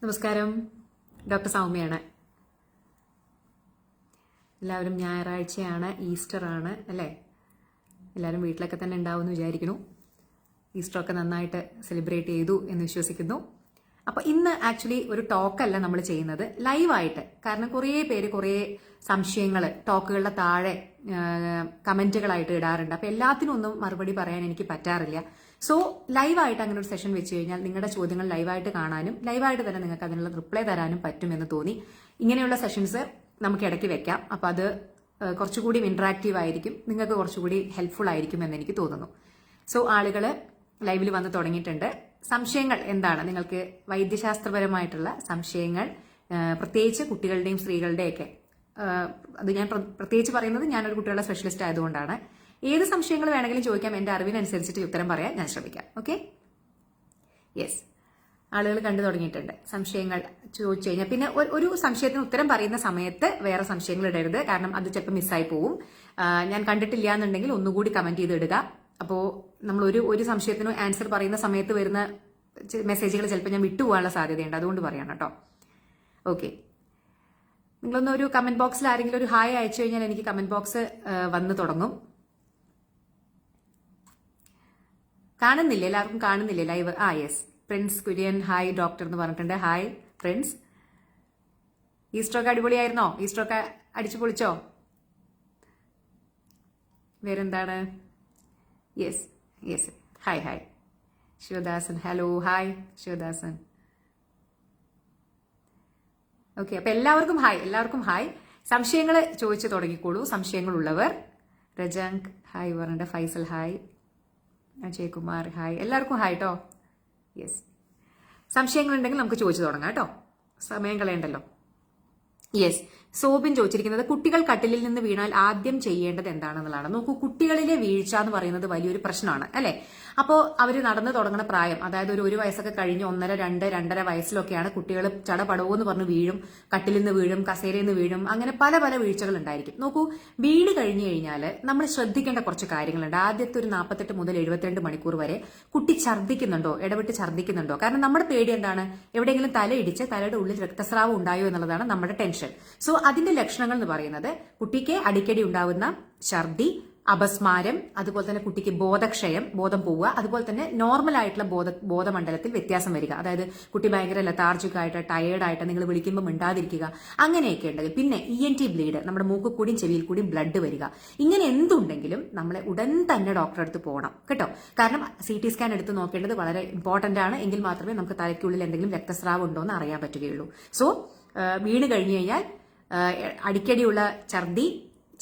നമസ്കാരം, ഡോക്ടർ സൗമ്യയാണ്. എല്ലാവരും ഞായറാഴ്ചയാണ്, ഈസ്റ്റർ ആണ് അല്ലേ? എല്ലാവരും വീട്ടിലൊക്കെ തന്നെ ഉണ്ടാവുമെന്ന് വിചാരിക്കുന്നു. ഈസ്റ്ററൊക്കെ നന്നായിട്ട് സെലിബ്രേറ്റ് ചെയ്തു എന്ന് വിശ്വസിക്കുന്നു. അപ്പോൾ ഇന്ന് ആക്ച്വലി ഒരു ടോക്കല്ല നമ്മൾ ചെയ്യുന്നത്, ലൈവായിട്ട്. കാരണം കുറേ പേര് കുറേ സംശയങ്ങൾ ടോക്കുകളുടെ താഴെ കമന്റുകളായിട്ട് ഇടാറുണ്ട്. അപ്പോൾ എല്ലാത്തിനും ഒന്നും മറുപടി പറയാൻ എനിക്ക് പറ്റാറില്ല. സോ ലൈവായിട്ട് അങ്ങനെ ഒരു സെഷൻ വെച്ച് കഴിഞ്ഞാൽ നിങ്ങളുടെ ചോദ്യങ്ങൾ ലൈവായിട്ട് കാണാനും ലൈവായിട്ട് തന്നെ നിങ്ങൾക്ക് അതിനുള്ള റിപ്ലൈ തരാനും പറ്റുമെന്ന് തോന്നി. ഇങ്ങനെയുള്ള സെഷൻസ് നമുക്ക് ഇടയ്ക്ക് വെക്കാം. അപ്പോൾ അത് കുറച്ചുകൂടി ഇന്ററാക്റ്റീവ് ആയിരിക്കും, നിങ്ങൾക്ക് കുറച്ചുകൂടി ഹെൽപ്ഫുൾ ആയിരിക്കും എന്ന് എനിക്ക് തോന്നുന്നു. സോ ആളുകൾ ലൈവിൽ വന്ന് തുടങ്ങിയിട്ടുണ്ട്. സംശയങ്ങൾ എന്താണ്? നിങ്ങൾക്ക് വൈദ്യശാസ്ത്രപരമായിട്ടുള്ള സംശയങ്ങൾ, പ്രത്യേകിച്ച് കുട്ടികളുടെയും സ്ത്രീകളുടെയൊക്കെ, അത് ഞാൻ പ്രത്യേകിച്ച് പറയുന്നത് ഞാനൊരു കുട്ടികളുടെ സ്പെഷ്യലിസ്റ്റ് ആയതുകൊണ്ടാണ്. ഏത് സംശയങ്ങൾ വേണമെങ്കിലും ചോദിക്കാം, എൻ്റെ അറിവിനനുസരിച്ചിട്ട് ഉത്തരം പറയാൻ ഞാൻ ശ്രമിക്കാം. ഓക്കെ, യെസ്, ആളുകൾ കണ്ടു തുടങ്ങിയിട്ടുണ്ട്. സംശയങ്ങൾ ചോദിച്ചു കഴിഞ്ഞാൽ പിന്നെ ഒരു സംശയത്തിന് ഉത്തരം പറയുന്ന സമയത്ത് വേറെ സംശയങ്ങൾ ഇടരുത്, കാരണം അത് ചിലപ്പോൾ മിസ്സായി പോവും. ഞാൻ കണ്ടിട്ടില്ല എന്നുണ്ടെങ്കിൽ ഒന്നുകൂടി കമന്റ് ചെയ്ത് ഇടുക. അപ്പോൾ നമ്മൾ ഒരു സംശയത്തിനും ആൻസർ പറയുന്ന സമയത്ത് വരുന്ന മെസ്സേജുകൾ ചിലപ്പോൾ ഞാൻ വിട്ടുപോകാനുള്ള സാധ്യതയുണ്ട്, അതുകൊണ്ട് പറയണം കേട്ടോ. ഓക്കെ, നിങ്ങളൊന്ന് ഒരു കമന്റ് ബോക്സിൽ ആരെങ്കിലും ഒരു ഹായ് അയച്ചു കഴിഞ്ഞാൽ എനിക്ക് കമന്റ് ബോക്സ് വന്ന് തുടങ്ങും. കാണുന്നില്ലേ? എല്ലാവർക്കും കാണുന്നില്ലേ live? Yes, Prince Kurian hi doctor എന്ന് പറഞ്ഞിട്ടുണ്ട്. Hi Prince. ഈസ്റ്ററൊക്കെ അടിപൊളിയായിരുന്നോ? ഈസ്റ്ററൊക്കെ അടിച്ചു പൊളിച്ചോ? വേറെന്താണ്? Yes yes, hi hi Sivadasan, hello, hi Sivadasan. Okay, അപ്പൊ എല്ലാവർക്കും ഹായ്, എല്ലാവർക്കും ഹായ്. സംശയങ്ങൾ ചോദിച്ചു തുടങ്ങിക്കോളൂ, സംശയങ്ങളുള്ളവർ. രജാങ്ക് ഹായ് പറഞ്ഞിട്ട്, ഫൈസൽ ഹായ്, അജയ്കുമാർ ഹായ്, എല്ലാവർക്കും ഹായ് കേട്ടോ. യെസ്, സംശയങ്ങളുണ്ടെങ്കിൽ നമുക്ക് ചോദിച്ചു തുടങ്ങാം കേട്ടോ, സമയം കളയണ്ടല്ലോ. യെസ്, സോബിൻ ചോദിച്ചിരിക്കുന്നത് കുട്ടികൾ കട്ടിലിൽ നിന്ന് വീണാൽ ആദ്യം ചെയ്യേണ്ടത് എന്താണെന്നുള്ളതാണ്. നോക്കൂ, കുട്ടികളിലെ വീഴ്ച എന്ന് പറയുന്നത് വലിയൊരു പ്രശ്നമാണ് അല്ലെ? അപ്പോൾ അവർ നടന്നു തുടങ്ങുന്ന പ്രായം, അതായത് ഒരു വയസ്സൊക്കെ കഴിഞ്ഞ് 1.5, 2.5 വയസ്സിലൊക്കെയാണ് കുട്ടികൾ ചടപടവെന്ന് പറഞ്ഞ് വീഴും, കട്ടിലിൽ നിന്ന് വീഴും, കസേരയിൽ നിന്ന് വീഴും, അങ്ങനെ പല പല വീഴ്ചകൾ ഉണ്ടായിരിക്കും. നോക്കൂ, വീട് കഴിഞ്ഞു കഴിഞ്ഞാൽ നമ്മൾ ശ്രദ്ധിക്കേണ്ട കുറച്ച് കാര്യങ്ങളുണ്ട്. ആദ്യത്തെ ഒരു 48 മുതൽ 72 മണിക്കൂർ വരെ കുട്ടി ഛർദ്ദിക്കുന്നുണ്ടോ, ഇടവിട്ട് ഛർദ്ദിക്കുന്നുണ്ടോ? കാരണം നമ്മുടെ പേടി എന്താണ്? എവിടെയെങ്കിലും തലയിടിച്ച് തലയുടെ ഉള്ളിൽ രക്തസ്രാവം ഉണ്ടായോ എന്നുള്ളതാണ് നമ്മുടെ ടെൻഷൻ. സോ അതിന്റെ ലക്ഷണങ്ങൾ എന്ന് പറയുന്നത് കുട്ടിക്ക് അടിക്കടി ഉണ്ടാവുന്ന ഛർദി, അപസ്മാരം, അതുപോലെ തന്നെ കുട്ടിക്ക് ബോധക്ഷയം, ബോധം പോവുക, അതുപോലെ തന്നെ നോർമൽ ആയിട്ടുള്ള ബോധമണ്ഡലത്തിൽ വ്യത്യാസം വരിക. അതായത് കുട്ടി ഭയങ്കര ലതാർജിക് ആയിട്ട്, ടയേർഡായിട്ട്, നിങ്ങൾ വിളിക്കുമ്പോൾ മിണ്ടാതിരിക്കുക, അങ്ങനെയൊക്കെ ഉണ്ടെങ്കിൽ. പിന്നെ ENT ബ്ലീഡ്, നമ്മുടെ മൂക്കിൽ കൂടിയും ചെവിയിൽ കൂടിയും ബ്ലഡ് വരിക, ഇങ്ങനെ എന്തുണ്ടെങ്കിലും നമ്മളെ ഉടൻ തന്നെ ഡോക്ടറെ അടുത്ത് പോകണം കേട്ടോ. കാരണം CT സ്കാൻ എടുത്ത് നോക്കേണ്ടത് വളരെ ഇമ്പോർട്ടന്റ് ആണ്. എങ്കിൽ മാത്രമേ നമുക്ക് തലയ്ക്കുള്ളിൽ എന്തെങ്കിലും രക്തസ്രാവം ഉണ്ടോ എന്ന് അറിയാൻ പറ്റുകയുള്ളൂ. സോ വീണ് കഴിഞ്ഞു കഴിഞ്ഞാൽ അടിക്കടിയുള്ള ഛർദി,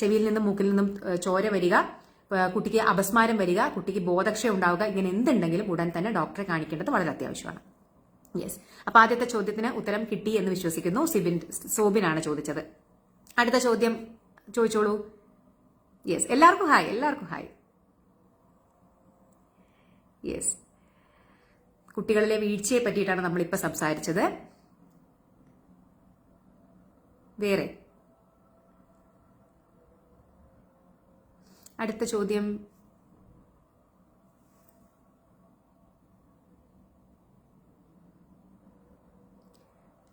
ചെവിയിൽ നിന്നും മൂക്കിൽ നിന്നും ചോര വരിക, കുട്ടിക്ക് അപസ്മാരം വരിക, കുട്ടിക്ക് ബോധക്ഷയം ഉണ്ടാവുക, ഇങ്ങനെ എന്തുണ്ടെങ്കിലും ഉടൻ തന്നെ ഡോക്ടറെ കാണിക്കേണ്ടത് വളരെ അത്യാവശ്യമാണ്. യെസ്, അപ്പൊ ആദ്യത്തെ ചോദ്യത്തിന് ഉത്തരം കിട്ടി എന്ന് വിശ്വസിക്കുന്നു. സോബിനാണ് ചോദിച്ചത്. അടുത്ത ചോദ്യം ചോദിച്ചോളൂ. യെസ്, എല്ലാവർക്കും ഹായ്, എല്ലാവർക്കും ഹായ്. യെസ്, കുട്ടികളിലെ വീഴ്ചയെ പറ്റിയിട്ടാണ് നമ്മളിപ്പോൾ സംസാരിച്ചത്. വേറെ അടുത്ത ചോദ്യം,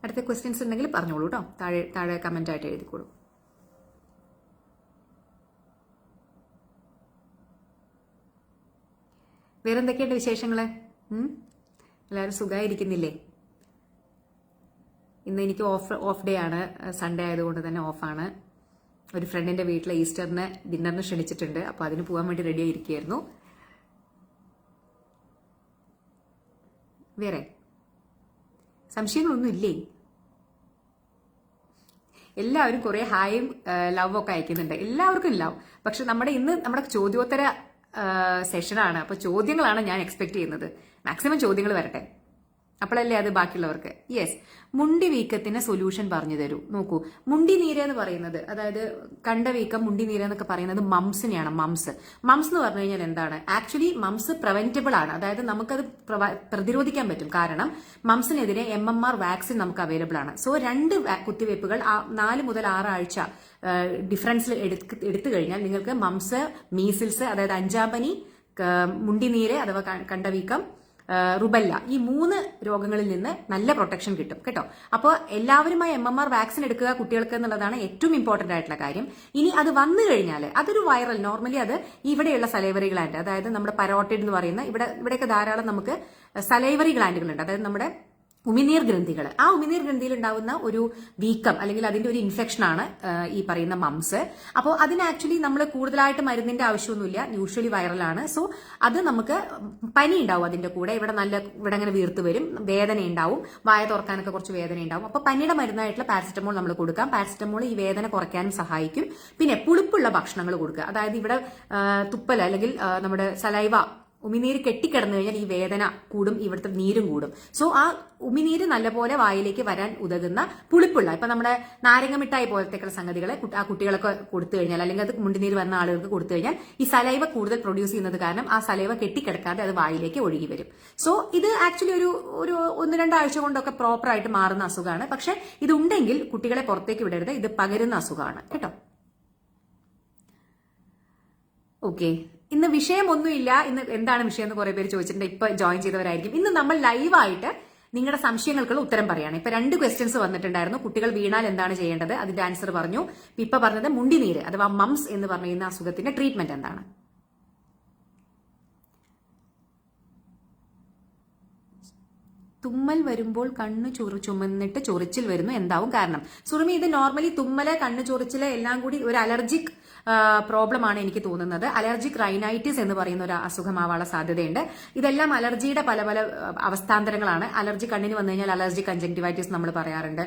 അടുത്ത ക്വസ്റ്റ്യൻസ് ഉണ്ടെങ്കിൽ പറഞ്ഞോളൂ കേട്ടോ, താഴെ കമന്റ് ആയിട്ട് എഴുതിക്കോളൂ. വേറെന്തൊക്കെയുണ്ട് വിശേഷങ്ങള്? എല്ലാവരും സുഖമായിരിക്കുന്നില്ലേ? ഇന്ന് എനിക്ക് ഓഫ് ഡേ ആണ്, സൺഡേ ആയതുകൊണ്ട് തന്നെ ഓഫാണ്. ഒരു ഫ്രണ്ടിന്റെ വീട്ടിലെ ഈസ്റ്ററിന് ഡിന്നറിന് ക്ഷണിച്ചിട്ടുണ്ട്, അപ്പോൾ അതിന് പോകാൻ വേണ്ടി റെഡി ആയിരിക്കുകയായിരുന്നു. വേറെ സംശയങ്ങളൊന്നും ഇല്ലേ? എല്ലാവരും കുറെ ഹായും ലവ് ഒക്കെ അയക്കുന്നുണ്ട്, എല്ലാവർക്കും ലവ്. പക്ഷെ ഇന്ന് നമ്മുടെ ചോദ്യോത്തര സെഷനാണ്, അപ്പൊ ചോദ്യങ്ങളാണ് ഞാൻ എക്സ്പെക്ട് ചെയ്യുന്നത്. മാക്സിമം ചോദ്യങ്ങൾ വരട്ടെ, അപ്പോഴല്ലേ അത് ബാക്കിയുള്ളവർക്ക്. യെസ്, മുണ്ടി വീക്കത്തിന് സൊല്യൂഷൻ പറഞ്ഞു തരൂ. നോക്കൂ, മുണ്ടി നീര് എന്ന് പറയുന്നത്, അതായത് കണ്ട വീക്കം, മുണ്ടി നീര് എന്നൊക്കെ പറയുന്നത് മംസിനെയാണ്. മംസ് എന്ന് പറഞ്ഞു കഴിഞ്ഞാൽ എന്താണ്? ആക്ച്വലി മംസ് പ്രിവെന്റബിൾ ആണ്, അതായത് നമുക്കത് പ്രതിരോധിക്കാൻ പറ്റും. കാരണം മംസിനെതിരെ MMR വാക്സിൻ നമുക്ക് അവൈലബിൾ ആണ്. സോ 2 കുത്തിവയ്പ്പുകൾ 4 മുതൽ 6 ആഴ്ച ഡിഫറൻസിൽ എടുത്തു കഴിഞ്ഞാൽ നിങ്ങൾക്ക് മംസ്, മീസിൽസ്, അതായത് 5-ാം പനി, മുണ്ടിനീര് അഥവാ കണ്ടവീക്കം, റുബല്ല, ഈ 3 രോഗങ്ങളിൽ നിന്ന് നല്ല പ്രൊട്ടക്ഷൻ കിട്ടും കേട്ടോ. അപ്പോൾ എല്ലാവരുമായി MMR വാക്സിൻ എടുക്കുക കുട്ടികൾക്ക് എന്നുള്ളതാണ് ഏറ്റവും ഇമ്പോർട്ടന്റ് ആയിട്ടുള്ള കാര്യം. ഇനി അത് വന്നു കഴിഞ്ഞാൽ അതൊരു വൈറൽ, നോർമലി അത് ഇവിടെയുള്ള സലൈവറി ഗ്ലാൻഡ്, അതായത് നമ്മുടെ പരോട്ടിഡ് എന്ന് പറയുന്ന ഇവിടെയൊക്കെ ധാരാളം നമുക്ക് സലൈവറി ഗ്ലാൻഡുകളുണ്ട്, അതായത് നമ്മുടെ ഉമിനീർ ഗ്രന്ഥികൾ. ആ ഉമിനീർ ഗ്രന്ഥിയിൽ ഉണ്ടാവുന്ന ഒരു വീക്കം അല്ലെങ്കിൽ അതിന്റെ ഒരു ഇൻഫെക്ഷൻ ആണ് ഈ പറയുന്ന മംസ്. അപ്പോൾ അതിന് ആക്ച്വലി നമ്മൾ കൂടുതലായിട്ട് മരുന്നിന്റെ ആവശ്യമൊന്നുമില്ല, യൂഷ്വലി വൈറലാണ്. സോ അത് നമുക്ക് പനി ഉണ്ടാവും അതിന്റെ കൂടെ, ഇവിടെ അങ്ങനെ വീർത്ത് വരും, വേദന ഉണ്ടാവും, വായ തുറക്കാനൊക്കെ കുറച്ച് വേദന ഉണ്ടാവും. അപ്പോൾ പനിയുടെ മരുന്നായിട്ടുള്ള പാരസിറ്റമോൾ നമ്മൾ കൊടുക്കാം. പാരസിറ്റമോൾ ഈ വേദന കുറയ്ക്കാനും സഹായിക്കും. പിന്നെ പുളിപ്പുള്ള ഭക്ഷണങ്ങൾ കൊടുക്കുക, അതായത് ഇവിടെ തുപ്പൽ അല്ലെങ്കിൽ നമ്മുടെ സലൈവ ഉമിനീര് കെട്ടിക്കിടന്നു കഴിഞ്ഞാൽ ഈ വേദന കൂടും, ഇവിടുത്തെ നീരും കൂടും. സോ ആ ഉമിനീര് നല്ലപോലെ വായിലേക്ക് വരാൻ ഉതകുന്ന പുളിപ്പുള്ള, ഇപ്പൊ നമ്മുടെ നാരങ്ങ മിഠായി പോലത്തെ സംഗതികളെ ആ കുട്ടികളൊക്കെ കൊടുത്തു കഴിഞ്ഞാൽ, അല്ലെങ്കിൽ അത് മുണ്ടിനീര് വന്ന ആളുകൾക്ക് കൊടുത്തു കഴിഞ്ഞാൽ ഈ സലൈവ കൂടുതൽ പ്രൊഡ്യൂസ് ചെയ്യുന്നത് കാരണം ആ സലൈവ കെട്ടിക്കിടക്കാതെ അത് വായിലേക്ക് ഒഴുകി വരും. സോ ഇത് ആക്ച്വലി ഒരു 1-2 ആഴ്ച കൊണ്ടൊക്കെ പ്രോപ്പറായിട്ട് മാറുന്ന അസുഖമാണ്. പക്ഷെ ഇതുണ്ടെങ്കിൽ കുട്ടികളെ പുറത്തേക്ക് വിടരുത്, ഇത് പകരുന്ന അസുഖമാണ് കേട്ടോ. ഓക്കെ, ഇന്ന് വിഷയമൊന്നുമില്ല. ഇന്ന് എന്താണ് വിഷയം എന്ന് കുറെ പേര് ചോദിച്ചിട്ടുണ്ട്, ഇപ്പൊ ജോയിൻ ചെയ്തവരായിരിക്കും. ഇന്ന് നമ്മൾ ലൈവായിട്ട് നിങ്ങളുടെ സംശയങ്ങൾക്കുള്ള ഉത്തരം പറയാണ്. ഇപ്പൊ 2 ക്വസ്റ്റ്യൻസ് വന്നിട്ടുണ്ടായിരുന്നു. കുട്ടികൾ വീണാൽ എന്താണ് ചെയ്യേണ്ടത്, അതിന്റെ ആൻസർ പറഞ്ഞു. ഇപ്പൊ പറഞ്ഞത് മുണ്ടിനീര് അഥവാ മംസ് എന്ന് പറയുന്ന അസുഖത്തിന്റെ ട്രീറ്റ്മെന്റ് എന്താണ്. തുമ്മൽ വരുമ്പോൾ കണ്ണു ചുമന്നിട്ട് ചൊറിച്ചിൽ വരുന്നു, എന്താവും കാരണം? സുറുമി, ഇത് നോർമലി തുമ്മല്, കണ്ണു ചൊറിച്ചില് എല്ലാം കൂടി ഒരു അലർജിക് പ്രോബ്ലം ആണ് എനിക്ക് തോന്നുന്നത്. അലർജിക് റൈനൈറ്റിസ് എന്ന് പറയുന്ന ഒരു അസുഖമാവാനുള്ള സാധ്യതയുണ്ട്. ഇതെല്ലാം അലർജിയുടെ പല പല അവസ്ഥാന്തരങ്ങളാണ്. അലർജി കണ്ണിന് വന്നു കഴിഞ്ഞാൽ അലർജിക് കൺജങ്ക്ടിവൈറ്റിസ് നമ്മൾ പറയാറുണ്ട്.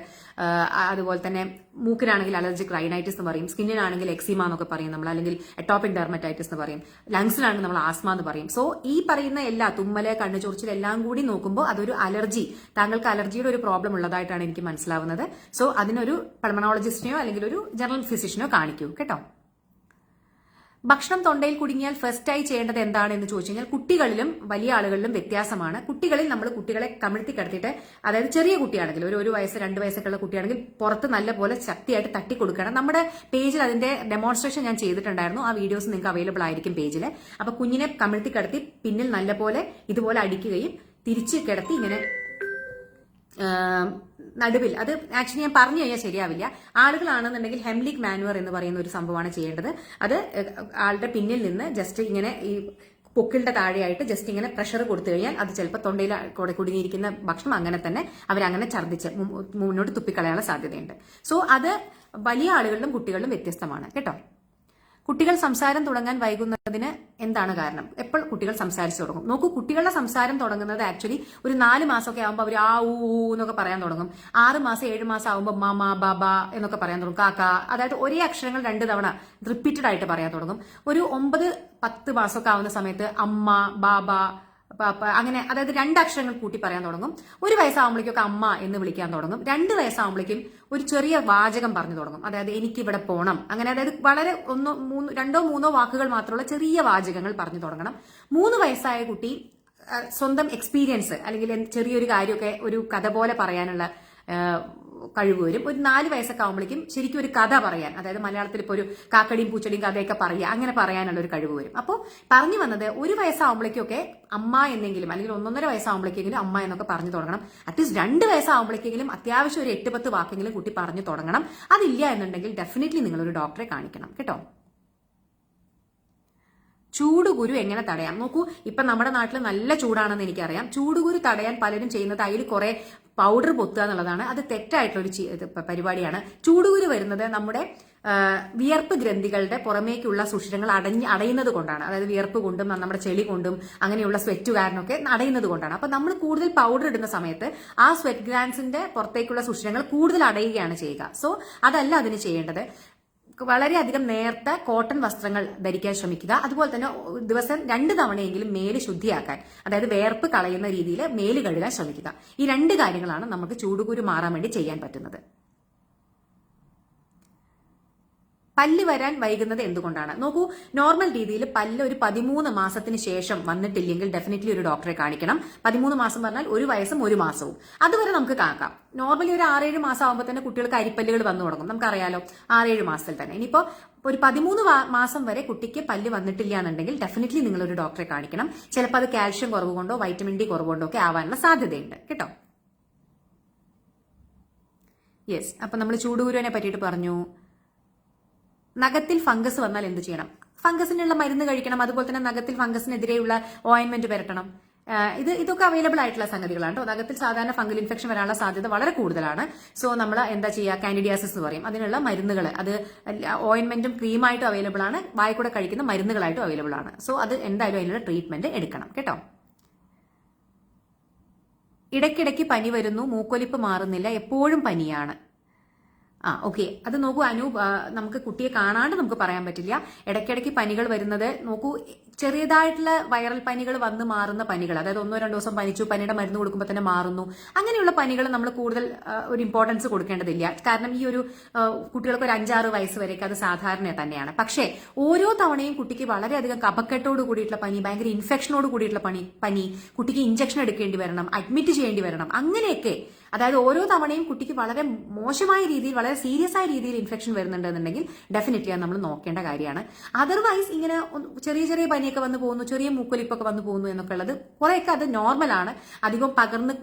അതുപോലെ തന്നെ മൂക്കിനാണെങ്കിൽ അലർജിക് റൈനൈറ്റിസ് എന്ന് പറയും, സ്കിന്നിനാണെങ്കിൽ എക്സിമ എന്നൊക്കെ പറയും നമ്മൾ, അല്ലെങ്കിൽ എട്ടോപിക് ഡെർമറ്റൈറ്റിസ് എന്ന് പറയും, ലങ്സിനാണെങ്കിൽ നമ്മൾ ആസ്മ എന്ന് പറയും. സോ ഈ പറയുന്ന എല്ലാ തുമ്മല്, കണ്ണു ചൊറിച്ചിൽ എല്ലാം കൂടി നോക്കുമ്പോൾ അതൊരു അലർജി, താങ്കൾക്ക് അലർജിയുടെ ഒരു പ്രോബ്ലം ഉള്ളതായിട്ടാണ് എനിക്ക് മനസ്സിലാവുന്നത്. സോ അതിനൊരു പൾമണോളജിസ്റ്റിനെയോ അല്ലെങ്കിൽ ഒരു ജനറൽ ഫിസിഷ്യനോ കാണിക്കൂ കേട്ടോ. ഭക്ഷണം തൊണ്ടയിൽ കുടുങ്ങിയാൽ ഫസ്റ്റ് ആയി ചെയ്യേണ്ടത് എന്താണ് എന്ന് ചോദിച്ചു കഴിഞ്ഞാൽ കുട്ടികളിലും വലിയ ആളുകളിലും വ്യത്യാസമാണ്. കുട്ടികളിൽ നമ്മൾ കുട്ടികളെ കമിഴ്ത്തി കിടത്തിയിട്ട്, അതായത് ചെറിയ കുട്ടിയാണെങ്കിൽ ഒരു വയസ്സ് 2 വയസ്സൊക്കെ ഉള്ള കുട്ടിയാണെങ്കിൽ പുറത്ത് നല്ലപോലെ ശക്തിയായിട്ട് തട്ടി കൊടുക്കണം. നമ്മുടെ പേജിൽ അതിന്റെ ഡെമോൺസ്ട്രേഷൻ ഞാൻ ചെയ്തിട്ടുണ്ടായിരുന്നു, ആ വീഡിയോസ് നിങ്ങൾക്ക് അവൈലബിൾ ആയിരിക്കും പേജിൽ. അപ്പൊ കുഞ്ഞിനെ കമിഴ്ത്തി കിടത്തി പിന്നിൽ നല്ലപോലെ ഇതുപോലെ അടിക്കുകയും തിരിച്ച് കിടത്തി ഇങ്ങനെ നടുവിൽ, അത് ആക്ച്വലി ഞാൻ പറഞ്ഞു കഴിഞ്ഞാൽ ശരിയാവില്ല. ആളുകളാണെന്നുണ്ടെങ്കിൽ ഹെംലിക് മാനുവർ എന്ന് പറയുന്ന ഒരു സംഭവമാണ് ചെയ്യേണ്ടത്. അത് ആളുടെ പിന്നിൽ നിന്ന് ജസ്റ്റ് ഇങ്ങനെ ഈ പൊക്കിളുടെ താഴെയായിട്ട് ജസ്റ്റ് ഇങ്ങനെ പ്രഷർ കൊടുത്തു കഴിഞ്ഞാൽ അത് ചിലപ്പോൾ തൊണ്ടയിൽ കുടുങ്ങിയിരിക്കുന്ന ഭക്ഷണം അങ്ങനെ തന്നെ അവരങ്ങനെ ഛർദ്ദിച്ച് മുന്നോട്ട് തുപ്പിക്കളയാനുള്ള സാധ്യതയുണ്ട്. സോ അത് വലിയ ആളുകളിലും കുട്ടികളിലും വ്യത്യസ്തമാണ് കേട്ടോ. കുട്ടികൾ സംസാരം തുടങ്ങാൻ വൈകുന്നതിന് എന്താണ് കാരണം? എപ്പോൾ കുട്ടികൾ സംസാരിച്ചു തുടങ്ങും? നോക്കൂ, കുട്ടികളുടെ സംസാരം തുടങ്ങുന്നത് ആക്ച്വലി ഒരു 4 മാസമൊക്കെ ആകുമ്പോൾ അവർ ആ ഊ എന്നൊക്കെ പറയാൻ തുടങ്ങും. 6 മാസം 7 മാസം ആകുമ്പോൾ മാമ ബാബ എന്നൊക്കെ പറയാൻ തുടങ്ങും, കാക്ക, അതായത് ഒരേ അക്ഷരങ്ങൾ 2 തവണ റിപ്പീറ്റഡ് ആയിട്ട് പറയാൻ തുടങ്ങും. ഒരു 9-10 മാസമൊക്കെ ആവുന്ന സമയത്ത് അമ്മ, ബാബ, പാപ്പ, അങ്ങനെ, അതായത് 2 അക്ഷരങ്ങൾ കൂട്ടി പറയാൻ തുടങ്ങും. 1 വയസ്സാകുമ്പോഴേക്കൊക്കെ അമ്മ എന്ന് വിളിക്കാൻ തുടങ്ങും. 2 വയസ്സാകുമ്പോഴേക്കും ഒരു ചെറിയ വാചകം പറഞ്ഞു തുടങ്ങും, അതായത് എനിക്കിവിടെ പോണം, അങ്ങനെ, അതായത് വളരെ 2-3 വാക്കുകൾ മാത്രമുള്ള ചെറിയ വാചകങ്ങൾ പറഞ്ഞു തുടങ്ങണം. 3 വയസ്സായ കുട്ടി സ്വന്തം എക്സ്പീരിയൻസ് അല്ലെങ്കിൽ ചെറിയൊരു കാര്യമൊക്കെ ഒരു കഥ പോലെ പറയാനുള്ള കഴിവ് വരും. ഒരു 4 വയസ്സൊക്കെ ആകുമ്പോഴേക്കും ശരിക്കും ഒരു കഥ പറയാൻ, അതായത് മലയാളത്തിൽ ഇപ്പോൾ ഒരു കാക്കടിയും പൂച്ചടിയും കഥയൊക്കെ പറയുക, അങ്ങനെ പറയാനുള്ള ഒരു കഴിവ് വരും. അപ്പോൾ പറഞ്ഞു വന്നത് 1 വയസ്സാകുമ്പോഴേക്കൊക്കെ അമ്മ എന്നെങ്കിലും അല്ലെങ്കിൽ 1-1.5 വയസ്സാകുമ്പോഴേക്കെങ്കിലും അമ്മ എന്നൊക്കെ പറഞ്ഞു തുടങ്ങണം. അറ്റ്ലീസ്റ്റ് 2 വയസ്സാകുമ്പോഴേക്കെങ്കിലും അത്യാവശ്യം ഒരു 8-10 വാക്കെങ്കിലും കുട്ടി പറഞ്ഞു തുടങ്ങണം. അതില്ല എന്നുണ്ടെങ്കിൽ ഡെഫിനറ്റ്ലി നിങ്ങളൊരു ഡോക്ടറെ കാണിക്കണം കേട്ടോ. ചൂടുകുരു എങ്ങനെ തടയാം? നോക്കൂ, ഇപ്പൊ നമ്മുടെ നാട്ടിൽ നല്ല ചൂടാണെന്ന് എനിക്കറിയാം. ചൂടുകുരു തടയാൻ പലരും ചെയ്യുന്നത് അതിൽ കുറെ പൗഡർ പൊത്തുക എന്നുള്ളതാണ്. അത് തെറ്റായിട്ടുള്ളൊരു പരിപാടിയാണ്. ചൂടുകുരു വരുന്നത് നമ്മുടെ വിയർപ്പ് ഗ്രന്ഥികളുടെ പുറമേക്കുള്ള സുഷിരങ്ങൾ അടയുന്നത് കൊണ്ടാണ്. അതായത് വിയർപ്പ് കൊണ്ടും നമ്മുടെ ചെളി കൊണ്ടും അങ്ങനെയുള്ള സ്വെറ്റ് കാരണമൊക്കെ അടയുന്നത് കൊണ്ടാണ്. അപ്പൊ നമ്മൾ കൂടുതൽ പൗഡർ ഇടുന്ന സമയത്ത് ആ സ്വെറ്റ് ഗ്ലാൻസിന്റെ പുറത്തേക്കുള്ള സുഷിരങ്ങൾ കൂടുതൽ അടയുകയാണ് ചെയ്യുക. സോ അതല്ല അതിന് ചെയ്യേണ്ടത്. വളരെയധികം നേർത്ത കോട്ടൺ വസ്ത്രങ്ങൾ ധരിക്കാൻ ശ്രമിക്കുക. അതുപോലെ തന്നെ ദിവസം 2 തവണയെങ്കിലും മേല് ശുദ്ധിയാക്കാൻ, അതായത് വേർപ്പ് കളയുന്ന രീതിയിൽ മേല് കഴുകാൻ ശ്രമിക്കുക. ഈ 2 കാര്യങ്ങളാണ് നമുക്ക് ചൂടുകുരു മാറാൻ വേണ്ടി ചെയ്യാൻ പറ്റുന്നത്. പല്ല് വരാൻ വൈകുന്നത് എന്തുകൊണ്ടാണ്? നോക്കൂ, നോർമൽ രീതിയിൽ പല്ല് ഒരു 13 മാസത്തിന് ശേഷം വന്നിട്ടില്ലെങ്കിൽ ഡെഫിനറ്റ്ലി ഒരു ഡോക്ടറെ കാണിക്കണം. 13 മാസം പറഞ്ഞാൽ 1 വയസ്സും 1 മാസവും. അതുവരെ നമുക്ക് കാക്കാം. നോർമലി ഒരു 6-7 മാസം ആകുമ്പോൾ തന്നെ കുട്ടികൾക്ക് അരിപ്പല്ലുകൾ വന്നു തുടങ്ങും. നമുക്കറിയാലോ, 6-7 മാസത്തിൽ തന്നെ. ഇനിയിപ്പോ ഒരു 13 മാസം വരെ കുട്ടിക്ക് പല്ല് വന്നിട്ടില്ല എന്നുണ്ടെങ്കിൽ ഡെഫിനറ്റ്ലി നിങ്ങൾ ഒരു ഡോക്ടറെ കാണിക്കണം. ചിലപ്പോൾ അത് കാൽഷ്യം കുറവ് കൊണ്ടോ വൈറ്റമിൻ ഡി കുറവ് കൊണ്ടോ ഒക്കെ ആവാനുള്ള സാധ്യതയുണ്ട് കേട്ടോ. യെസ്, അപ്പൊ നമ്മൾ ചൂടുകുരുവിനെ പറ്റിയിട്ട് പറഞ്ഞു. നഖത്തിൽ ഫംഗസ് വന്നാൽ എന്ത് ചെയ്യണം? ഫംഗസിനുള്ള മരുന്ന് കഴിക്കണം. അതുപോലെ തന്നെ നഖത്തിൽ ഫംഗസിനെതിരെയുള്ള ഓയിൻമെന്റ് പുരട്ടണം. ഇതൊക്കെ അവൈലബിൾ ആയിട്ടുള്ള സംഗതികളാണ് കേട്ടോ. നഖത്തിൽ സാധാരണ ഫംഗൽ ഇൻഫെക്ഷൻ വരാനുള്ള സാധ്യത വളരെ കൂടുതലാണ്. സോ നമ്മൾ എന്താ ചെയ്യുക? കാൻഡിഡിയാസിസ് എന്ന് പറയും. അതിനുള്ള മരുന്നുകൾ, അത് ഓയിൻമെന്റും ക്രീമായിട്ടും അവൈലബിൾ ആണ്, വായിക്കൂടെ കഴിക്കുന്ന മരുന്നുകളായിട്ടും അവൈലബിൾ ആണ്. സോ അത് എന്തായാലും അതിനുള്ള ട്രീറ്റ്മെന്റ് എടുക്കണം കേട്ടോ. ഇടയ്ക്കിടയ്ക്ക് പനി വരുന്നു, മൂക്കൊലിപ്പ് മാറുന്നില്ല, എപ്പോഴും പനിയാണ്. ഓക്കെ, അത് നോക്കൂ അനൂപ്, നമുക്ക് കുട്ടിയെ കാണാണ്ട് നമുക്ക് പറയാൻ പറ്റില്ല. ഇടയ്ക്കിടയ്ക്ക് പനികൾ വരുന്നത് നോക്കൂ, ചെറിയതായിട്ടുള്ള വൈറൽ പനികൾ വന്ന് മാറുന്ന പനികൾ, അതായത് 1-2 ദിവസം പനിച്ചു, പനിയുടെ മരുന്ന് കൊടുക്കുമ്പോൾ തന്നെ മാറുന്നു, അങ്ങനെയുള്ള പനികൾ നമ്മൾ കൂടുതൽ ഒരു ഇമ്പോർട്ടൻസ് കൊടുക്കേണ്ടതില്ല. കാരണം ഈ ഒരു കുട്ടികൾക്ക് ഒരു 5-6 വയസ്സ് വരെയൊക്കെ അത് സാധാരണ തന്നെയാണ്. പക്ഷേ ഓരോ തവണയും കുട്ടിക്ക് വളരെയധികം കഫക്കെട്ടോട് കൂടിയിട്ടുള്ള പനി, ഭയങ്കര ഇൻഫെക്ഷനോട് കൂടിയിട്ടുള്ള പനി, കുട്ടിക്ക് ഇഞ്ചക്ഷൻ എടുക്കേണ്ടി വരണം, അഡ്മിറ്റ് ചെയ്യേണ്ടി വരണം, അങ്ങനെയൊക്കെ, അതായത് ഓരോ തവണയും കുട്ടിക്ക് വളരെ മോശമായ രീതിയിൽ, വളരെ സീരിയസ് ആയ രീതിയിൽ ഇൻഫെക്ഷൻ വരുന്നുണ്ടെന്നുണ്ടെങ്കിൽ ഡെഫിനറ്റ്ലി അത് നമ്മൾ നോക്കേണ്ട കാര്യമാണ്. അതർവൈസ് ഇങ്ങനെ ചെറിയ ചെറിയ പനിയൊക്കെ വന്നു പോകുന്നു, ചെറിയ മൂക്കൊലിപ്പൊക്കെ വന്നു പോകുന്നു എന്നൊക്കെ ഉള്ളത് കുറേയൊക്കെ അത് നോർമലാണ്. അധികം പകർന്ന്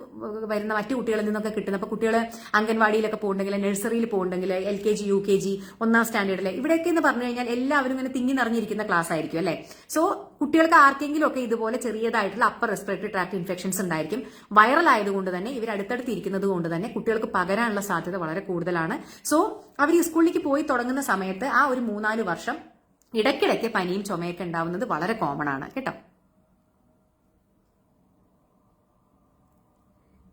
വരുന്ന മറ്റു കുട്ടികളിൽ നിന്നൊക്കെ കിട്ടുന്ന, അപ്പോൾ കുട്ടികൾ അംഗൻവാടിയിലൊക്കെ പോകുന്നുണ്ടെങ്കിൽ, നഴ്സറിയിൽ പോകുന്നുണ്ടെങ്കിൽ, LKG UKG 1ാം സ്റ്റാൻഡേർഡിൽ ഇവിടെയൊക്കെ എന്ന് പറഞ്ഞു കഴിഞ്ഞാൽ എല്ലാവരും ഇങ്ങനെ തിങ്ങി നിറഞ്ഞിരിക്കുന്ന ക്ലാസ് ആയിരിക്കും അല്ലേ. സോ കുട്ടികൾക്ക് ആർക്കെങ്കിലും ഒക്കെ ഇതുപോലെ ചെറിയതായിട്ടുള്ള അപ്പർ റെസ്പിറേറ്ററി ട്രാക്ട് ഇൻഫെക്ഷൻസ് ഉണ്ടായിരിക്കും. വൈറൽ ആയതുകൊണ്ട് തന്നെ, ഇവർ അടുത്തടുത്ത് ഇരിക്കുന്നത് കൊണ്ട് തന്നെ കുട്ടികൾക്ക് പകരാനുള്ള സാധ്യത വളരെ കൂടുതലാണ്. സോ അവർ ഈ സ്കൂളിലേക്ക് പോയി തുടങ്ങുന്ന സമയത്ത് ആ ഒരു 3-4 വർഷം ഇടയ്ക്കിടയ്ക്ക് പനിയും ചുമയൊക്കെ ഉണ്ടാവുന്നത് വളരെ കോമൺ ആണ് കേട്ടോ.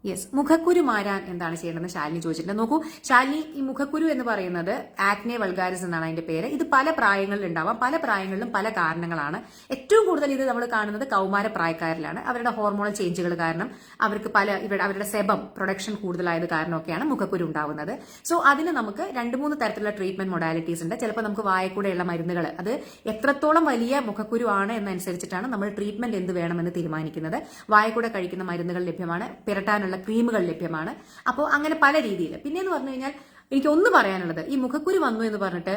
യെസ്, മുഖക്കുരു മാറാൻ എന്താണ് ചെയ്യേണ്ടതെന്ന് ശാലിനി ചോദിച്ചിട്ടുണ്ട്. നോക്കൂ ശാലിനി, ഈ മുഖക്കുരു എന്ന് പറയുന്നത് ആക്നെ വൾഗാരിസ് എന്നാണ് അതിന്റെ പേര്. ഇത് പല പ്രായങ്ങളിൽ ഉണ്ടാവാം, പല പ്രായങ്ങളിലും പല കാരണങ്ങളാണ്. ഏറ്റവും കൂടുതൽ ഇത് നമ്മൾ കാണുന്നത് കൗമാര പ്രായക്കാരിലാണ്. അവരുടെ ഹോർമോണൽ ചേഞ്ചുകൾ കാരണം, അവർക്ക് അവരുടെ സെബം പ്രൊഡക്ഷൻ കൂടുതലായത് കാരണമൊക്കെയാണ് മുഖക്കുരു ഉണ്ടാവുന്നത്. സോ അതിന് നമുക്ക് 2-3 തരത്തിലുള്ള ട്രീറ്റ്മെന്റ് മൊഡാലിറ്റീസ് ഉണ്ട്. ചിലപ്പോൾ നമുക്ക് വായക്കൂടെയുള്ള മരുന്നുകൾ, അത് എത്രത്തോളം വലിയ മുഖക്കുരു ആണ് എന്നനുസരിച്ചിട്ടാണ് നമ്മൾ ട്രീറ്റ്മെന്റ് എന്ത് വേണമെന്ന് തീരുമാനിക്കുന്നത്. വായക്കൂടെ കഴിക്കുന്ന മരുന്നുകൾ ലഭ്യമാണ്, പുരട്ടാനുള്ള ക്രീമുകൾ ലഭ്യമാണ്. അപ്പോൾ അങ്ങനെ പല രീതിയിൽ. പിന്നെയെന്ന് പറഞ്ഞു കഴിഞ്ഞാൽ എനിക്ക് ഒന്ന് പറയാനുള്ളത്, ഈ മുഖക്കുരു വന്നു എന്ന് പറഞ്ഞിട്ട്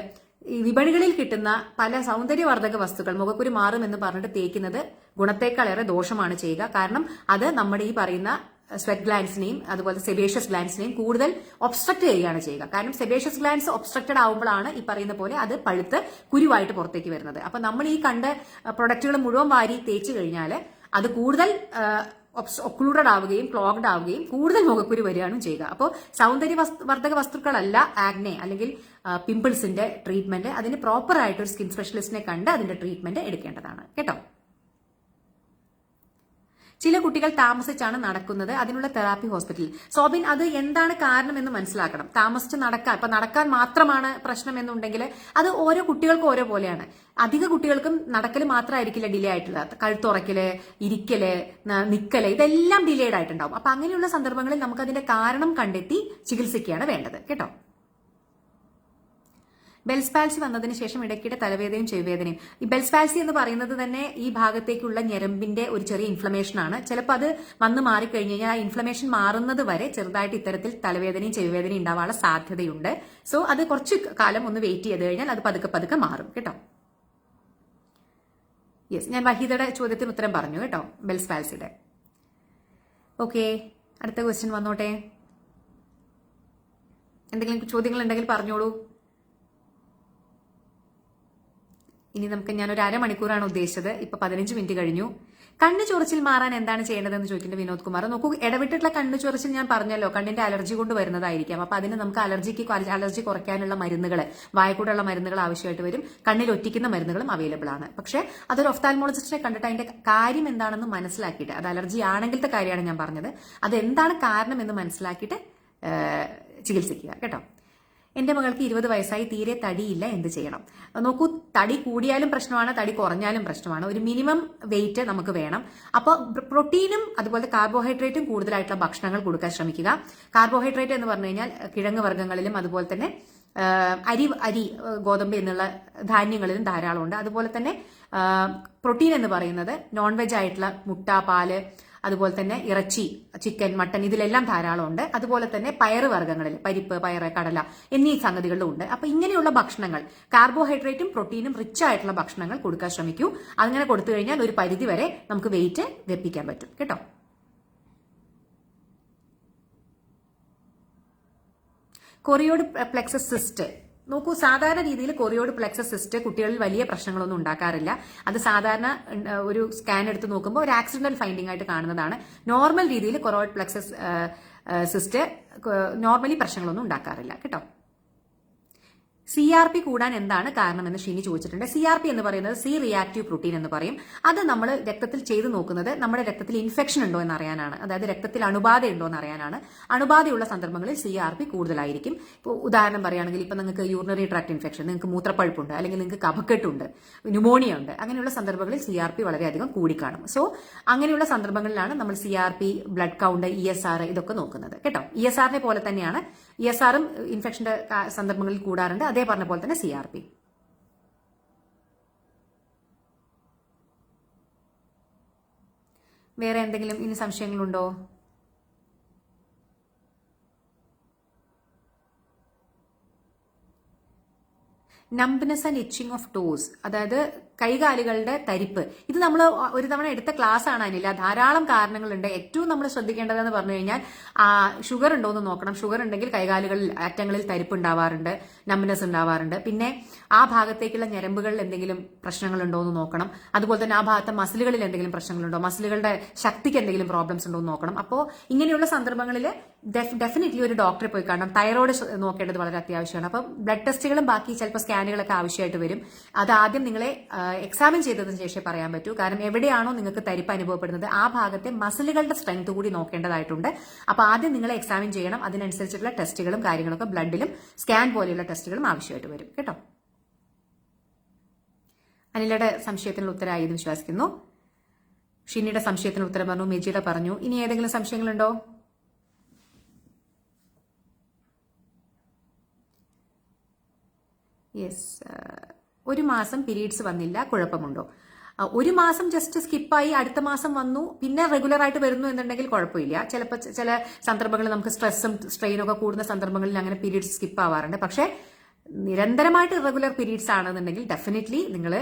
ഈ വിപണികളിൽ കിട്ടുന്ന പല സൗന്ദര്യവർദ്ധക വസ്തുക്കൾ മുഖക്കുരു മാറും എന്ന് പറഞ്ഞിട്ട് തേക്കുന്നത് ഗുണത്തേക്കാളേറെ ദോഷമാണ് ചെയ്യുക. കാരണം അത് നമ്മുടെ ഈ പറയുന്ന സ്വെറ്റ് ഗ്ലാൻസിനെയും അതുപോലെ സെബേഷ്യസ് ഗ്ലാൻസിനെയും കൂടുതൽ ഒബ്സ്ട്രക്ട് ചെയ്യുകയാണ് ചെയ്യുക. കാരണം സെബേഷ്യസ് ഗ്ലാൻസ് ഒബ്സ്ട്രക്റ്റഡ് ആവുമ്പോഴാണ് ഈ പറയുന്ന പോലെ അത് പഴുത്ത് കുരുവായിട്ട് പുറത്തേക്ക് വരുന്നത്. അപ്പൊ നമ്മൾ ഈ കണ്ട പ്രൊഡക്റ്റുകൾ മുഴുവൻ വാരി തേച്ച് കഴിഞ്ഞാൽ അത് കൂടുതൽ ഒക്ലൂഡഡ് ആവുകയും ക്ലോഗ്ഡ് ആവുകയും കൂടുതൽ മുഖക്കുരു വരികയാണ് ചെയ്യുക. അപ്പോൾ സൗന്ദര്യവർദ്ധക വസ്തുക്കളല്ല ആഗ്നെ അല്ലെങ്കിൽ പിമ്പിൾസിന്റെ ട്രീറ്റ്മെന്റ്. അതിന് പ്രോപ്പർ ആയിട്ട് ഒരു സ്കിൻ സ്പെഷ്യലിസ്റ്റിനെ കണ്ട് അതിന്റെ ട്രീറ്റ്മെന്റ് എടുക്കേണ്ടതാണ് കേട്ടോ. ചില കുട്ടികൾ താമസിച്ചാണ് നടക്കുന്നത്, അതിനുള്ള തെറാപ്പി ഹോസ്പിറ്റലിൽ. സോബിൻ, അത് എന്താണ് കാരണം എന്ന് മനസ്സിലാക്കണം. താമസിച്ച് നടക്കാൻ മാത്രമാണ് പ്രശ്നം എന്നുണ്ടെങ്കിൽ അത് ഓരോ കുട്ടികൾക്കും ഓരോ പോലെയാണ്. അധിക കുട്ടികൾക്കും നടക്കൽ മാത്രമായിരിക്കില്ല ഡിലേ ആയിട്ടുള്ളത്. കഴുത്തുറക്കല്, ഇരിക്കല്, നിക്കല്, ഇതെല്ലാം ഡിലേഡ് ആയിട്ടുണ്ടാവും. അപ്പൊ അങ്ങനെയുള്ള സന്ദർഭങ്ങളിൽ നമുക്ക് അതിന്റെ കാരണം കണ്ടെത്തി ചികിത്സിക്കുകയാണ് വേണ്ടത് കേട്ടോ. ബെൽസ് പാൽസി വന്നതിന് ശേഷം ഇടയ്ക്കിടെ തലവേദനയും ചെവിവേദനയും. ഈ ബെൽസ് പാൽസി എന്ന് പറയുന്നത് തന്നെ ഈ ഭാഗത്തേക്കുള്ള ഞരമ്പിന്റെ ഒരു ചെറിയ ഇൻഫ്ലമേഷൻ ആണ്. ചിലപ്പോൾ അത് വന്ന് മാറിക്കഴിഞ്ഞ് കഴിഞ്ഞാൽ ആ ഇൻഫ്ലമേഷൻ മാറുന്നത് വരെ ചെറുതായിട്ട് ഇത്തരത്തിൽ തലവേദനയും ചെവിവേദനയും ഉണ്ടാവാനുള്ള സാധ്യതയുണ്ട്. സോ അത് കുറച്ച് കാലം ഒന്ന് വെയിറ്റ് ചെയ്ത് കഴിഞ്ഞാൽ അത് പതുക്കെ മാറും കേട്ടോ. യെസ്, ഞാൻ വഹീദയുടെ ചോദ്യത്തിന് ഉത്തരം പറഞ്ഞു കേട്ടോ, ബെൽസ് പാൽസിയുടെ. ഓക്കെ, അടുത്ത ക്വസ്റ്റ്യൻ വന്നോട്ടെ. എന്തെങ്കിലും ചോദ്യങ്ങൾ ഉണ്ടെങ്കിൽ പറഞ്ഞോളൂ. ഇനി നമുക്ക്, ഞാനൊരു 1/2 മണിക്കൂറാണ് ഉദ്ദേശിച്ചത്, ഇപ്പൊ 15 മിനിറ്റ് കഴിഞ്ഞു. കണ്ണ് ചൊറിച്ചിൽ മാറാൻ എന്താണ് ചെയ്യേണ്ടതെന്ന് ചോദിക്കേണ്ട വിനോദ് കുമാർ. നോക്കൂ, ഇടവിട്ടിട്ടുള്ള കണ്ണ് ചൊറിച്ചിൽ ഞാൻ പറഞ്ഞല്ലോ കണ്ണിന്റെ അലർജി കൊണ്ട് വരുന്നതായിരിക്കാം. അപ്പൊ അതിന് നമുക്ക് അലർജി കുറയ്ക്കാനുള്ള മരുന്നുകൾ, വായക്കൂടുള്ള മരുന്നുകൾ ആവശ്യമായിട്ട് വരും. കണ്ണിൽ ഒറ്റിക്കുന്ന മരുന്നുകളും അവൈലബിൾ ആണ്. പക്ഷെ അതൊരു ഒഫ്താൽമോളജിസ്റ്റിനെ കണ്ടിട്ട് അതിന്റെ കാര്യം എന്താണെന്ന് മനസ്സിലാക്കിയിട്ട്, അത് അലർജി ആണെങ്കിലത്തെ കാര്യമാണ് ഞാൻ പറഞ്ഞത്, അത് എന്താണ് കാരണം എന്ന് മനസ്സിലാക്കിയിട്ട് ചികിത്സിക്കുക കേട്ടോ. എന്റെ മകൾക്ക് 20 വയസ്സായി, തീരെ തടിയില്ല, എന്ത് ചെയ്യണം? നോക്കൂ, തടി കൂടിയാലും പ്രശ്നമാണ്, തടി കുറഞ്ഞാലും പ്രശ്നമാണ്. ഒരു മിനിമം വെയിറ്റ് നമുക്ക് വേണം. അപ്പോൾ പ്രോട്ടീനും അതുപോലെ കാർബോഹൈഡ്രേറ്റും കൂടുതലായിട്ടുള്ള ഭക്ഷണങ്ങൾ കൊടുക്കാൻ ശ്രമിക്കുക. കാർബോഹൈഡ്രേറ്റ് എന്ന് പറഞ്ഞു കഴിഞ്ഞാൽ കിഴങ്ങ് വർഗ്ഗങ്ങളിലും അതുപോലെ തന്നെ അരി ഗോതമ്പ് എന്നുള്ള ധാന്യങ്ങളിലും ധാരാളമുണ്ട്. അതുപോലെ തന്നെ പ്രോട്ടീൻ എന്ന് പറയുന്നത് നോൺ വെജ് ആയിട്ടുള്ള മുട്ട, പാല്, അതുപോലെ തന്നെ ഇറച്ചി, ചിക്കൻ, മട്ടൻ ഇതിലെല്ലാം ധാരാളമുണ്ട്. അതുപോലെ തന്നെ പയറ് വർഗ്ഗങ്ങളിൽ പരിപ്പ്, പയറ്, കടല എന്നീ സംഗതികളിലും ഉണ്ട്. അപ്പൊ ഇങ്ങനെയുള്ള ഭക്ഷണങ്ങൾ, കാർബോഹൈഡ്രേറ്റും പ്രോട്ടീനും റിച്ച് ആയിട്ടുള്ള ഭക്ഷണങ്ങൾ കൊടുക്കാൻ ശ്രമിക്കൂ. അങ്ങനെ കൊടുത്തു കഴിഞ്ഞാൽ ഒരു പരിധി വരെ നമുക്ക് വെയിറ്റ് വെപ്പിക്കാൻ പറ്റും കേട്ടോ. കൊറിയോഡ് പ്ലെക്സസ് സിസ്റ്റ് നോക്കൂ, സാധാരണ രീതിയിൽ കൊറിയോഡ് പ്ലെക്സസ് സിസ്റ്റ് കുട്ടികളിൽ വലിയ പ്രശ്നങ്ങളൊന്നും ഉണ്ടാക്കാറില്ല. അത് സാധാരണ ഒരു സ്കാൻ എടുത്ത് നോക്കുമ്പോൾ ഒരു ആക്സിഡന്റൽ ഫൈൻഡിംഗ് ആയിട്ട് കാണുന്നതാണ്. നോർമൽ രീതിയിൽ കൊറിയോഡ് പ്ലെക്സസ് സിസ്റ്റ് നോർമലി പ്രശ്നങ്ങളൊന്നും ഉണ്ടാക്കാറില്ല കേട്ടോ. CRP കൂടാൻ എന്താണ് കാരണമെന്ന് ഷിനി ചോദിച്ചിട്ടുണ്ട്. CRP എന്ന് പറയുന്നത് സി റിയാക്റ്റീവ് പ്രോട്ടീൻ എന്ന് പറയും. അത് നമ്മൾ രക്തത്തിൽ ചെയ്തു നോക്കുന്നത് നമ്മുടെ രക്തത്തിൽ ഇൻഫെക്ഷൻ ഉണ്ടോ എന്ന് അറിയാനാണ്. അതായത് രക്തത്തിൽ അണുബാധ ഉണ്ടോ എന്ന് അറിയാനാണ്. അണുബാധയുള്ള സന്ദർഭങ്ങളിൽ CRP കൂടുതലായിരിക്കും. ഇപ്പോൾ ഉദാഹരണം പറയുകയാണെങ്കിൽ ഇപ്പം നിങ്ങൾക്ക് യൂറിനറി ട്രാക്ട് ഇൻഫെക്ഷൻ, നിങ്ങൾക്ക് മൂത്രപ്പഴുപ്പുണ്ട്, അല്ലെങ്കിൽ നിങ്ങൾക്ക് കഫക്കെട്ടുണ്ട്, ന്യൂമോണിയ ഉണ്ട്, അങ്ങനെയുള്ള സന്ദർഭങ്ങളിൽ CRP വളരെയധികം കൂടിക്കാണും. സോ അങ്ങനെയുള്ള സന്ദർഭങ്ങളിലാണ് നമ്മൾ CRP, ബ്ലഡ് കൗണ്ട്, ESR ഇതൊക്കെ നോക്കുന്നത് കേട്ടോ. ESRനെ പോലെ തന്നെയാണ്, ESRും ഇൻഫെക്ഷന്റെ സന്ദർഭങ്ങളിൽ കൂടാറുണ്ട്. അതേ പറഞ്ഞ പോലെ തന്നെ CRP. വേറെ എന്തെങ്കിലും ഇനി സംശയങ്ങളുണ്ടോ? നംബ്നെസ് ആൻഡ് ഇച്ചിങ് ഓഫ് ടോസ്, അതായത് കൈകാലുകളുടെ തരിപ്പ്. ഇത് നമ്മൾ ഒരു തവണ എടുത്ത ക്ലാസ് ആണ് അതിനില്ല. ധാരാളം കാരണങ്ങളുണ്ട്. ഏറ്റവും നമ്മൾ ശ്രദ്ധിക്കേണ്ടതെന്ന് പറഞ്ഞു കഴിഞ്ഞാൽ ഷുഗർ ഉണ്ടോ എന്ന് നോക്കണം. ഷുഗർ ഉണ്ടെങ്കിൽ കൈകാലുകളിൽ അറ്റങ്ങളിൽ തരിപ്പ് ഉണ്ടാവാറുണ്ട്, നംബ്നെസ് ഉണ്ടാവാറുണ്ട്. പിന്നെ ആ ഭാഗത്തേക്കുള്ള ഞരമ്പുകളിൽ എന്തെങ്കിലും പ്രശ്നങ്ങളുണ്ടോ എന്ന് നോക്കണം. അതുപോലെ തന്നെ ആ ഭാഗത്തെ മസിലുകളിൽ എന്തെങ്കിലും പ്രശ്നങ്ങളുണ്ടോ, മസിലുകളുടെ ശക്തിക്ക് എന്തെങ്കിലും പ്രോബ്ലംസ് ഉണ്ടോ എന്ന് നോക്കണം. അപ്പോൾ ഇങ്ങനെയുള്ള സന്ദർഭങ്ങളിൽ ഡെഫിനറ്റ്ലി ഒരു ഡോക്ടറെ പോയി കാണണം. തൈറോയ്ഡ് നോക്കേണ്ടത് വളരെ അത്യാവശ്യമാണ്. അപ്പം ബ്ലഡ് ടെസ്റ്റുകളും ബാക്കി ചിലപ്പോൾ സ്കാനുകളൊക്കെ ആവശ്യമായിട്ട് വരും. അത് ആദ്യം നിങ്ങളെ എക്സാമിൻ ചെയ്തതിനു ശേഷം പറയാൻ പറ്റൂ. കാരണം എവിടെയാണോ നിങ്ങൾക്ക് തരിപ്പ് അനുഭവപ്പെടുന്നത് ആ ഭാഗത്തെ മസിലുകളുടെ സ്ട്രെങ്ത് കൂടി നോക്കേണ്ടതായിട്ടുണ്ട്. അപ്പൊ ആദ്യം നിങ്ങളെ എക്സാമിൻ ചെയ്യണം. അതിനനുസരിച്ചുള്ള ടെസ്റ്റുകളും കാര്യങ്ങളൊക്കെ ബ്ലഡിലും സ്കാൻ പോലെയുള്ള ടെസ്റ്റുകളും ആവശ്യമായിട്ട് വരും കേട്ടോ. അനിലയുടെ സംശയത്തിനുള്ള ഉത്തരമായി എന്ന് വിശ്വസിക്കുന്നു. ഷിനിയുടെ സംശയത്തിന് ഉത്തരം പറഞ്ഞു, മെജിയുടെ പറഞ്ഞു. ഇനി ഏതെങ്കിലും സംശയങ്ങളുണ്ടോ? യെസ്. ഒരു മാസം പീരീഡ്സ് വന്നില്ല, കുഴപ്പമുണ്ടോ? ഒരു മാസം ജസ്റ്റ് സ്കിപ്പായി അടുത്ത മാസം വന്നു, പിന്നെ റെഗുലർ ആയിട്ട് വരുന്നു എന്നുണ്ടെങ്കിൽ കുഴപ്പമില്ല. ചിലപ്പോൾ ചില സന്ദർഭങ്ങളിൽ നമുക്ക് സ്ട്രെസ്സും സ്ട്രെയിനും ഒക്കെ കൂടുന്ന സന്ദർഭങ്ങളിൽ അങ്ങനെ പീരീഡ്സ് സ്കിപ്പ് ആവാറുണ്ട്. പക്ഷേ നിരന്തരമായിട്ട് ഇറഗുലർ പീരീഡ്സ് ആണെന്നുണ്ടെങ്കിൽ ഡെഫിനറ്റ്ലി നിങ്ങൾ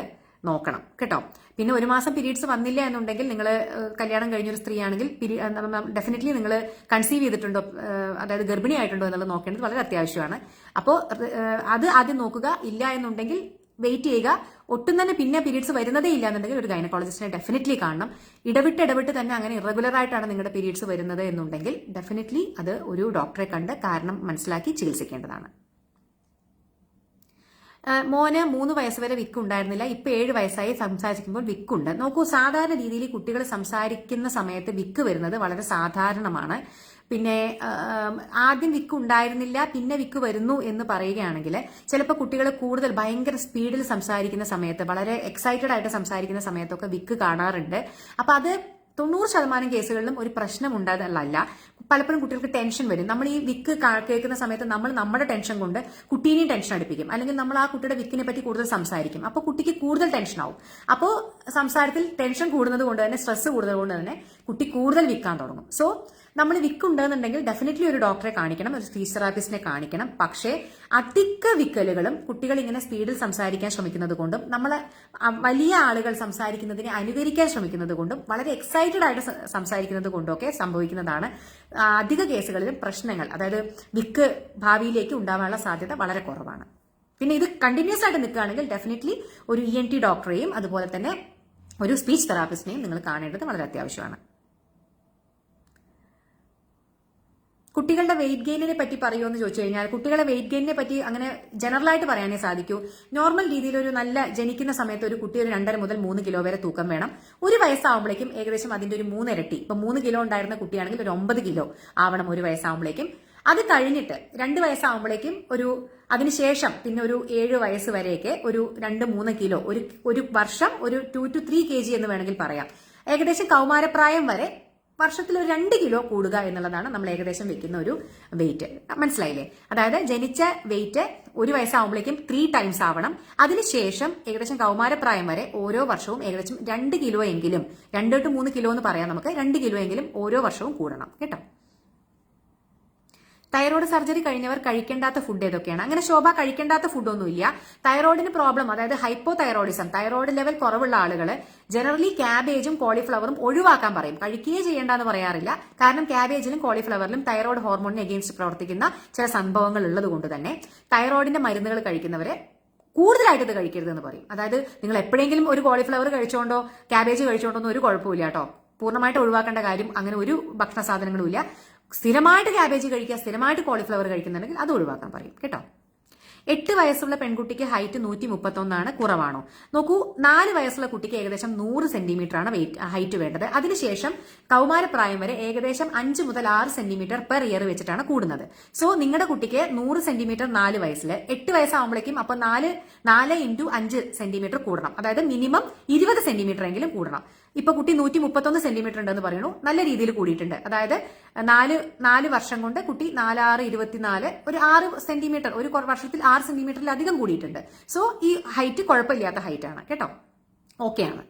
നോക്കണം കേട്ടോ. പിന്നെ ഒരു മാസം പീരീഡ്സ് വന്നില്ല എന്നുണ്ടെങ്കിൽ നിങ്ങൾ കല്യാണം കഴിഞ്ഞൊരു സ്ത്രീ ആണെങ്കിൽ ഡെഫിനറ്റ്ലി നിങ്ങൾ കൺസീവ് ചെയ്തിട്ടുണ്ടോ, അതായത് ഗർഭിണി ആയിട്ടുണ്ടോ എന്നുള്ളത് നോക്കേണ്ടത് വളരെ അത്യാവശ്യമാണ്. അപ്പോൾ അത് ആദ്യം നോക്കുക. ഇല്ല എന്നുണ്ടെങ്കിൽ വെയിറ്റ് ചെയ്യുക. ഒട്ടും തന്നെ പിന്നെ പീരീഡ്സ് വരുന്നതേ ഇല്ല എന്നുണ്ടെങ്കിൽ ഒരു ഗൈനക്കോളജിസ്റ്റിനെ ഡെഫിനറ്റ്ലി കാണണം. ഇടവിട്ട് തന്നെ അങ്ങനെ ഇറഗുലർ ആയിട്ടാണ് നിങ്ങളുടെ പീരീഡ്സ് വരുന്നത് എന്നുണ്ടെങ്കിൽ ഡെഫിനറ്റ്ലി അത് ഒരു ഡോക്ടറെ കണ്ട് കാരണം മനസ്സിലാക്കി ചികിത്സിക്കേണ്ടതാണ്. മോന് 3 വയസ്സ് വരെ വിക്ക് ഉണ്ടായിരുന്നില്ല, ഇപ്പൊ 7 വയസ്സായി സംസാരിക്കുമ്പോൾ വിക്കുണ്ട്. നോക്കൂ, സാധാരണ രീതിയിൽ കുട്ടികൾ സംസാരിക്കുന്ന സമയത്ത് വിക്ക് വരുന്നത് വളരെ സാധാരണമാണ്. പിന്നെ ആദ്യം വിക്ക് ഉണ്ടായിരുന്നില്ല പിന്നെ വിക്ക് വരുന്നു എന്ന് പറയുകയാണെങ്കിൽ ചിലപ്പോൾ കുട്ടികൾ കൂടുതൽ ഭയങ്കര സ്പീഡിൽ സംസാരിക്കുന്ന സമയത്ത്, വളരെ എക്സൈറ്റഡ് ആയിട്ട് സംസാരിക്കുന്ന സമയത്തൊക്കെ വിക്ക് കാണാറുണ്ട്. അപ്പൊ അത് 90% കേസുകളിലും ഒരു പ്രശ്നം ഉണ്ടാകുന്നതല്ല. പലപ്പോഴും കുട്ടികൾക്ക് ടെൻഷൻ വരും. നമ്മൾ ഈ വിക്ക് കേൾക്കുന്ന സമയത്ത് നമ്മൾ നമ്മുടെ ടെൻഷൻ കൊണ്ട് കുട്ടീനെയും ടെൻഷൻ അടുപ്പിക്കും, അല്ലെങ്കിൽ നമ്മൾ ആ കുട്ടിയുടെ വിക്കിനെ പറ്റി കൂടുതൽ സംസാരിക്കും. അപ്പോൾ കുട്ടിക്ക് കൂടുതൽ ടെൻഷൻ ആവും. അപ്പോൾ സംസാരത്തിൽ ടെൻഷൻ കൂടുന്നത് കൊണ്ട് തന്നെ, സ്ട്രെസ് കൂടുന്നത് കൊണ്ട് തന്നെ കുട്ടി കൂടുതൽ വിൽക്കാൻ തുടങ്ങും. സോ നമ്മൾ വിക്ക് ഉണ്ടെന്നുണ്ടെങ്കിൽ ഡെഫിനറ്റ്ലി ഒരു ഡോക്ടറെ കാണിക്കണം, ഒരു സ്പീച്ച് തെറാപ്പിസ്റ്റിനെ കാണിക്കണം. പക്ഷേ അധിക വിക്കലുകളും കുട്ടികൾ ഇങ്ങനെ സ്പീഡിൽ സംസാരിക്കാൻ ശ്രമിക്കുന്നത് കൊണ്ടും നമ്മൾ വലിയ ആളുകൾ സംസാരിക്കുന്നതിനെ അനുകരിക്കാൻ ശ്രമിക്കുന്നത് കൊണ്ടും വളരെ എക്സൈറ്റഡ് ആയിട്ട് സംസാരിക്കുന്നത് കൊണ്ടൊക്കെ സംഭവിക്കുന്നതാണ് അധിക കേസുകളിലും പ്രശ്നങ്ങൾ. അതായത് വിക്ക് ഭാവിയിലേക്ക് ഉണ്ടാവാനുള്ള സാധ്യത വളരെ കുറവാണ്. പിന്നെ ഇത് കണ്ടിന്യൂസ് ആയിട്ട് നിൽക്കുകയാണെങ്കിൽ ഡെഫിനറ്റ്ലി ഒരു ENT ഡോക്ടറെയും അതുപോലെ തന്നെ ഒരു സ്പീച്ച് തെറാപ്പിസ്റ്റിനെയും നിങ്ങൾ കാണേണ്ടത് വളരെ അത്യാവശ്യമാണ്. കുട്ടികളുടെ വെയിറ്റ് ഗെയിനിനെ പറ്റി പറയുമെന്ന് ചോദിച്ചു കഴിഞ്ഞാൽ, കുട്ടികളെ വെയിറ്റ് ഗെയിനിനെ പറ്റി അങ്ങനെ ജനറലായിട്ട് പറയാനേ സാധിക്കൂ. നോർമൽ രീതിയിൽ ഒരു നല്ല ജനിക്കുന്ന സമയത്ത് ഒരു കുട്ടി ഒരു 2.5 മുതൽ 3 കിലോ വരെ തൂക്കം വേണം. ഒരു വയസ്സാവുമ്പോഴേക്കും ഏകദേശം അതിന്റെ ഒരു 3 ഇരട്ടി, ഇപ്പൊ 3 കിലോ ഉണ്ടായിരുന്ന കുട്ടിയാണെങ്കിൽ ഒരു 9 കിലോ ആവണം ഒരു വയസ്സാവുമ്പോഴേക്കും. അത് കഴിഞ്ഞിട്ട് 2 വയസ്സാവുമ്പോഴേക്കും അതിനുശേഷം പിന്നെ ഒരു 7 വയസ്സ് വരെയൊക്കെ ഒരു 2-3 കിലോ, ഒരു വർഷം ഒരു 2 to 3 kg എന്ന് വേണമെങ്കിൽ പറയാം. ഏകദേശം കൗമാരപ്രായം വരെ വർഷത്തിൽ ഒരു 2 കിലോ കൂടുക എന്നുള്ളതാണ് നമ്മൾ ഏകദേശം വെക്കുന്ന ഒരു വെയിറ്റ്. മനസ്സിലായില്ലേ? അതായത് ജനിച്ച വെയിറ്റ് 1 വയസ്സാവുമ്പോഴേക്കും 3 ടൈംസ് ആവണം. അതിനുശേഷം ഏകദേശം കൗമാരപ്രായം വരെ ഓരോ വർഷവും ഏകദേശം 2 കിലോ എങ്കിലും, 2 to 3 കിലോ എന്ന് പറയാം നമുക്ക്, 2 കിലോ എങ്കിലും ഓരോ വർഷവും കൂടണം കേട്ടോ. തൈറോയ്ഡ് സർജറി കഴിഞ്ഞവർ കഴിക്കേണ്ടാത്ത ഫുഡ് ഏതൊക്കെയാണ്? അങ്ങനെ ശോഭ കഴിക്കേണ്ടാത്ത ഫുഡൊന്നുമില്ല. തൈറോയിഡിന് പ്രോബ്ലം, അതായത് ഹൈപ്പോ തൈറോയിഡിസം, തൈറോയിഡ് ലെവൽ കുറവുള്ള ആളുകൾ ജനറലി ക്യാബേജും കോളിഫ്ലവറും ഒഴിവാക്കാൻ പറയും. കഴിക്കുകയേ ചെയ്യേണ്ടെന്ന് പറയാറില്ല. കാരണം ക്യാബേജിലും കോളിഫ്ലവറിലും തൈറോയ്ഡ് ഹോർമോണിന് എഗെയിൻസ്റ്റ് പ്രവർത്തിക്കുന്ന ചില സംഭവങ്ങൾ ഉള്ളത് കൊണ്ട് തന്നെ തൈറോയിഡിന്റെ മരുന്നുകൾ കഴിക്കുന്നവരെ കൂടുതലായിട്ട് ഇത് കഴിക്കരുതെന്ന് പറയും. അതായത് നിങ്ങൾ എപ്പോഴെങ്കിലും ഒരു കോളിഫ്ലവർ കഴിച്ചോണ്ടോ ക്യാബേജ് കഴിച്ചോണ്ടോ ഒന്നും ഒരു കുഴപ്പമില്ല കേട്ടോ. പൂർണ്ണമായിട്ട് ഒഴിവാക്കേണ്ട കാര്യം അങ്ങനെ ഒരു ഭക്ഷണ സാധനങ്ങളും ഇല്ല. സ്ഥിരമായിട്ട് ക്യാബേജ് കഴിക്കുക, സ്ഥിരമായിട്ട് കോളിഫ്ലവർ കഴിക്കുന്നുണ്ടെങ്കിൽ അത് ഒഴിവാക്കാൻ പറയും കേട്ടോ. 8 വയസ്സുള്ള പെൺകുട്ടിക്ക് ഹൈറ്റ് 131 കുറവാണോ? നോക്കൂ, 4 വയസ്സുള്ള കുട്ടിക്ക് ഏകദേശം 100 സെന്റിമീറ്റർ ആണ് ഹൈറ്റ് വേണ്ടത്. അതിനുശേഷം കൗമാരപ്രായം വരെ ഏകദേശം 5 മുതൽ 6 സെന്റിമീറ്റർ പെർ ഇയർ വെച്ചിട്ടാണ് കൂടുന്നത്. സോ നിങ്ങളുടെ കുട്ടിക്ക് 100 സെന്റിമീറ്റർ 4 വയസ്സിൽ, 8 വയസ്സാകുമ്പോഴേക്കും അപ്പൊ 4 × 5 സെന്റിമീറ്റർ കൂടണം. അതായത് മിനിമം 20 സെന്റിമീറ്റർ എങ്കിലും കൂടണം. ഇപ്പൊ കുട്ടി 131 സെന്റിമീറ്റർ ഉണ്ടെന്ന് പറയുന്നു, നല്ല രീതിയിൽ കൂടിയിട്ടുണ്ട്. അതായത് 4 വർഷം കൊണ്ട് കുട്ടി 4 6 24 ഒരു 6 സെന്റിമീറ്റർ, ഒരു വർഷത്തിൽ 6 സെന്റിമീറ്ററിലധികം കൂടിയിട്ടുണ്ട്. സോ ഈ ഹൈറ്റ് കുഴപ്പമില്ലാത്ത ഹൈറ്റ് ആണ് കേട്ടോ, ഓക്കെ ആണ്.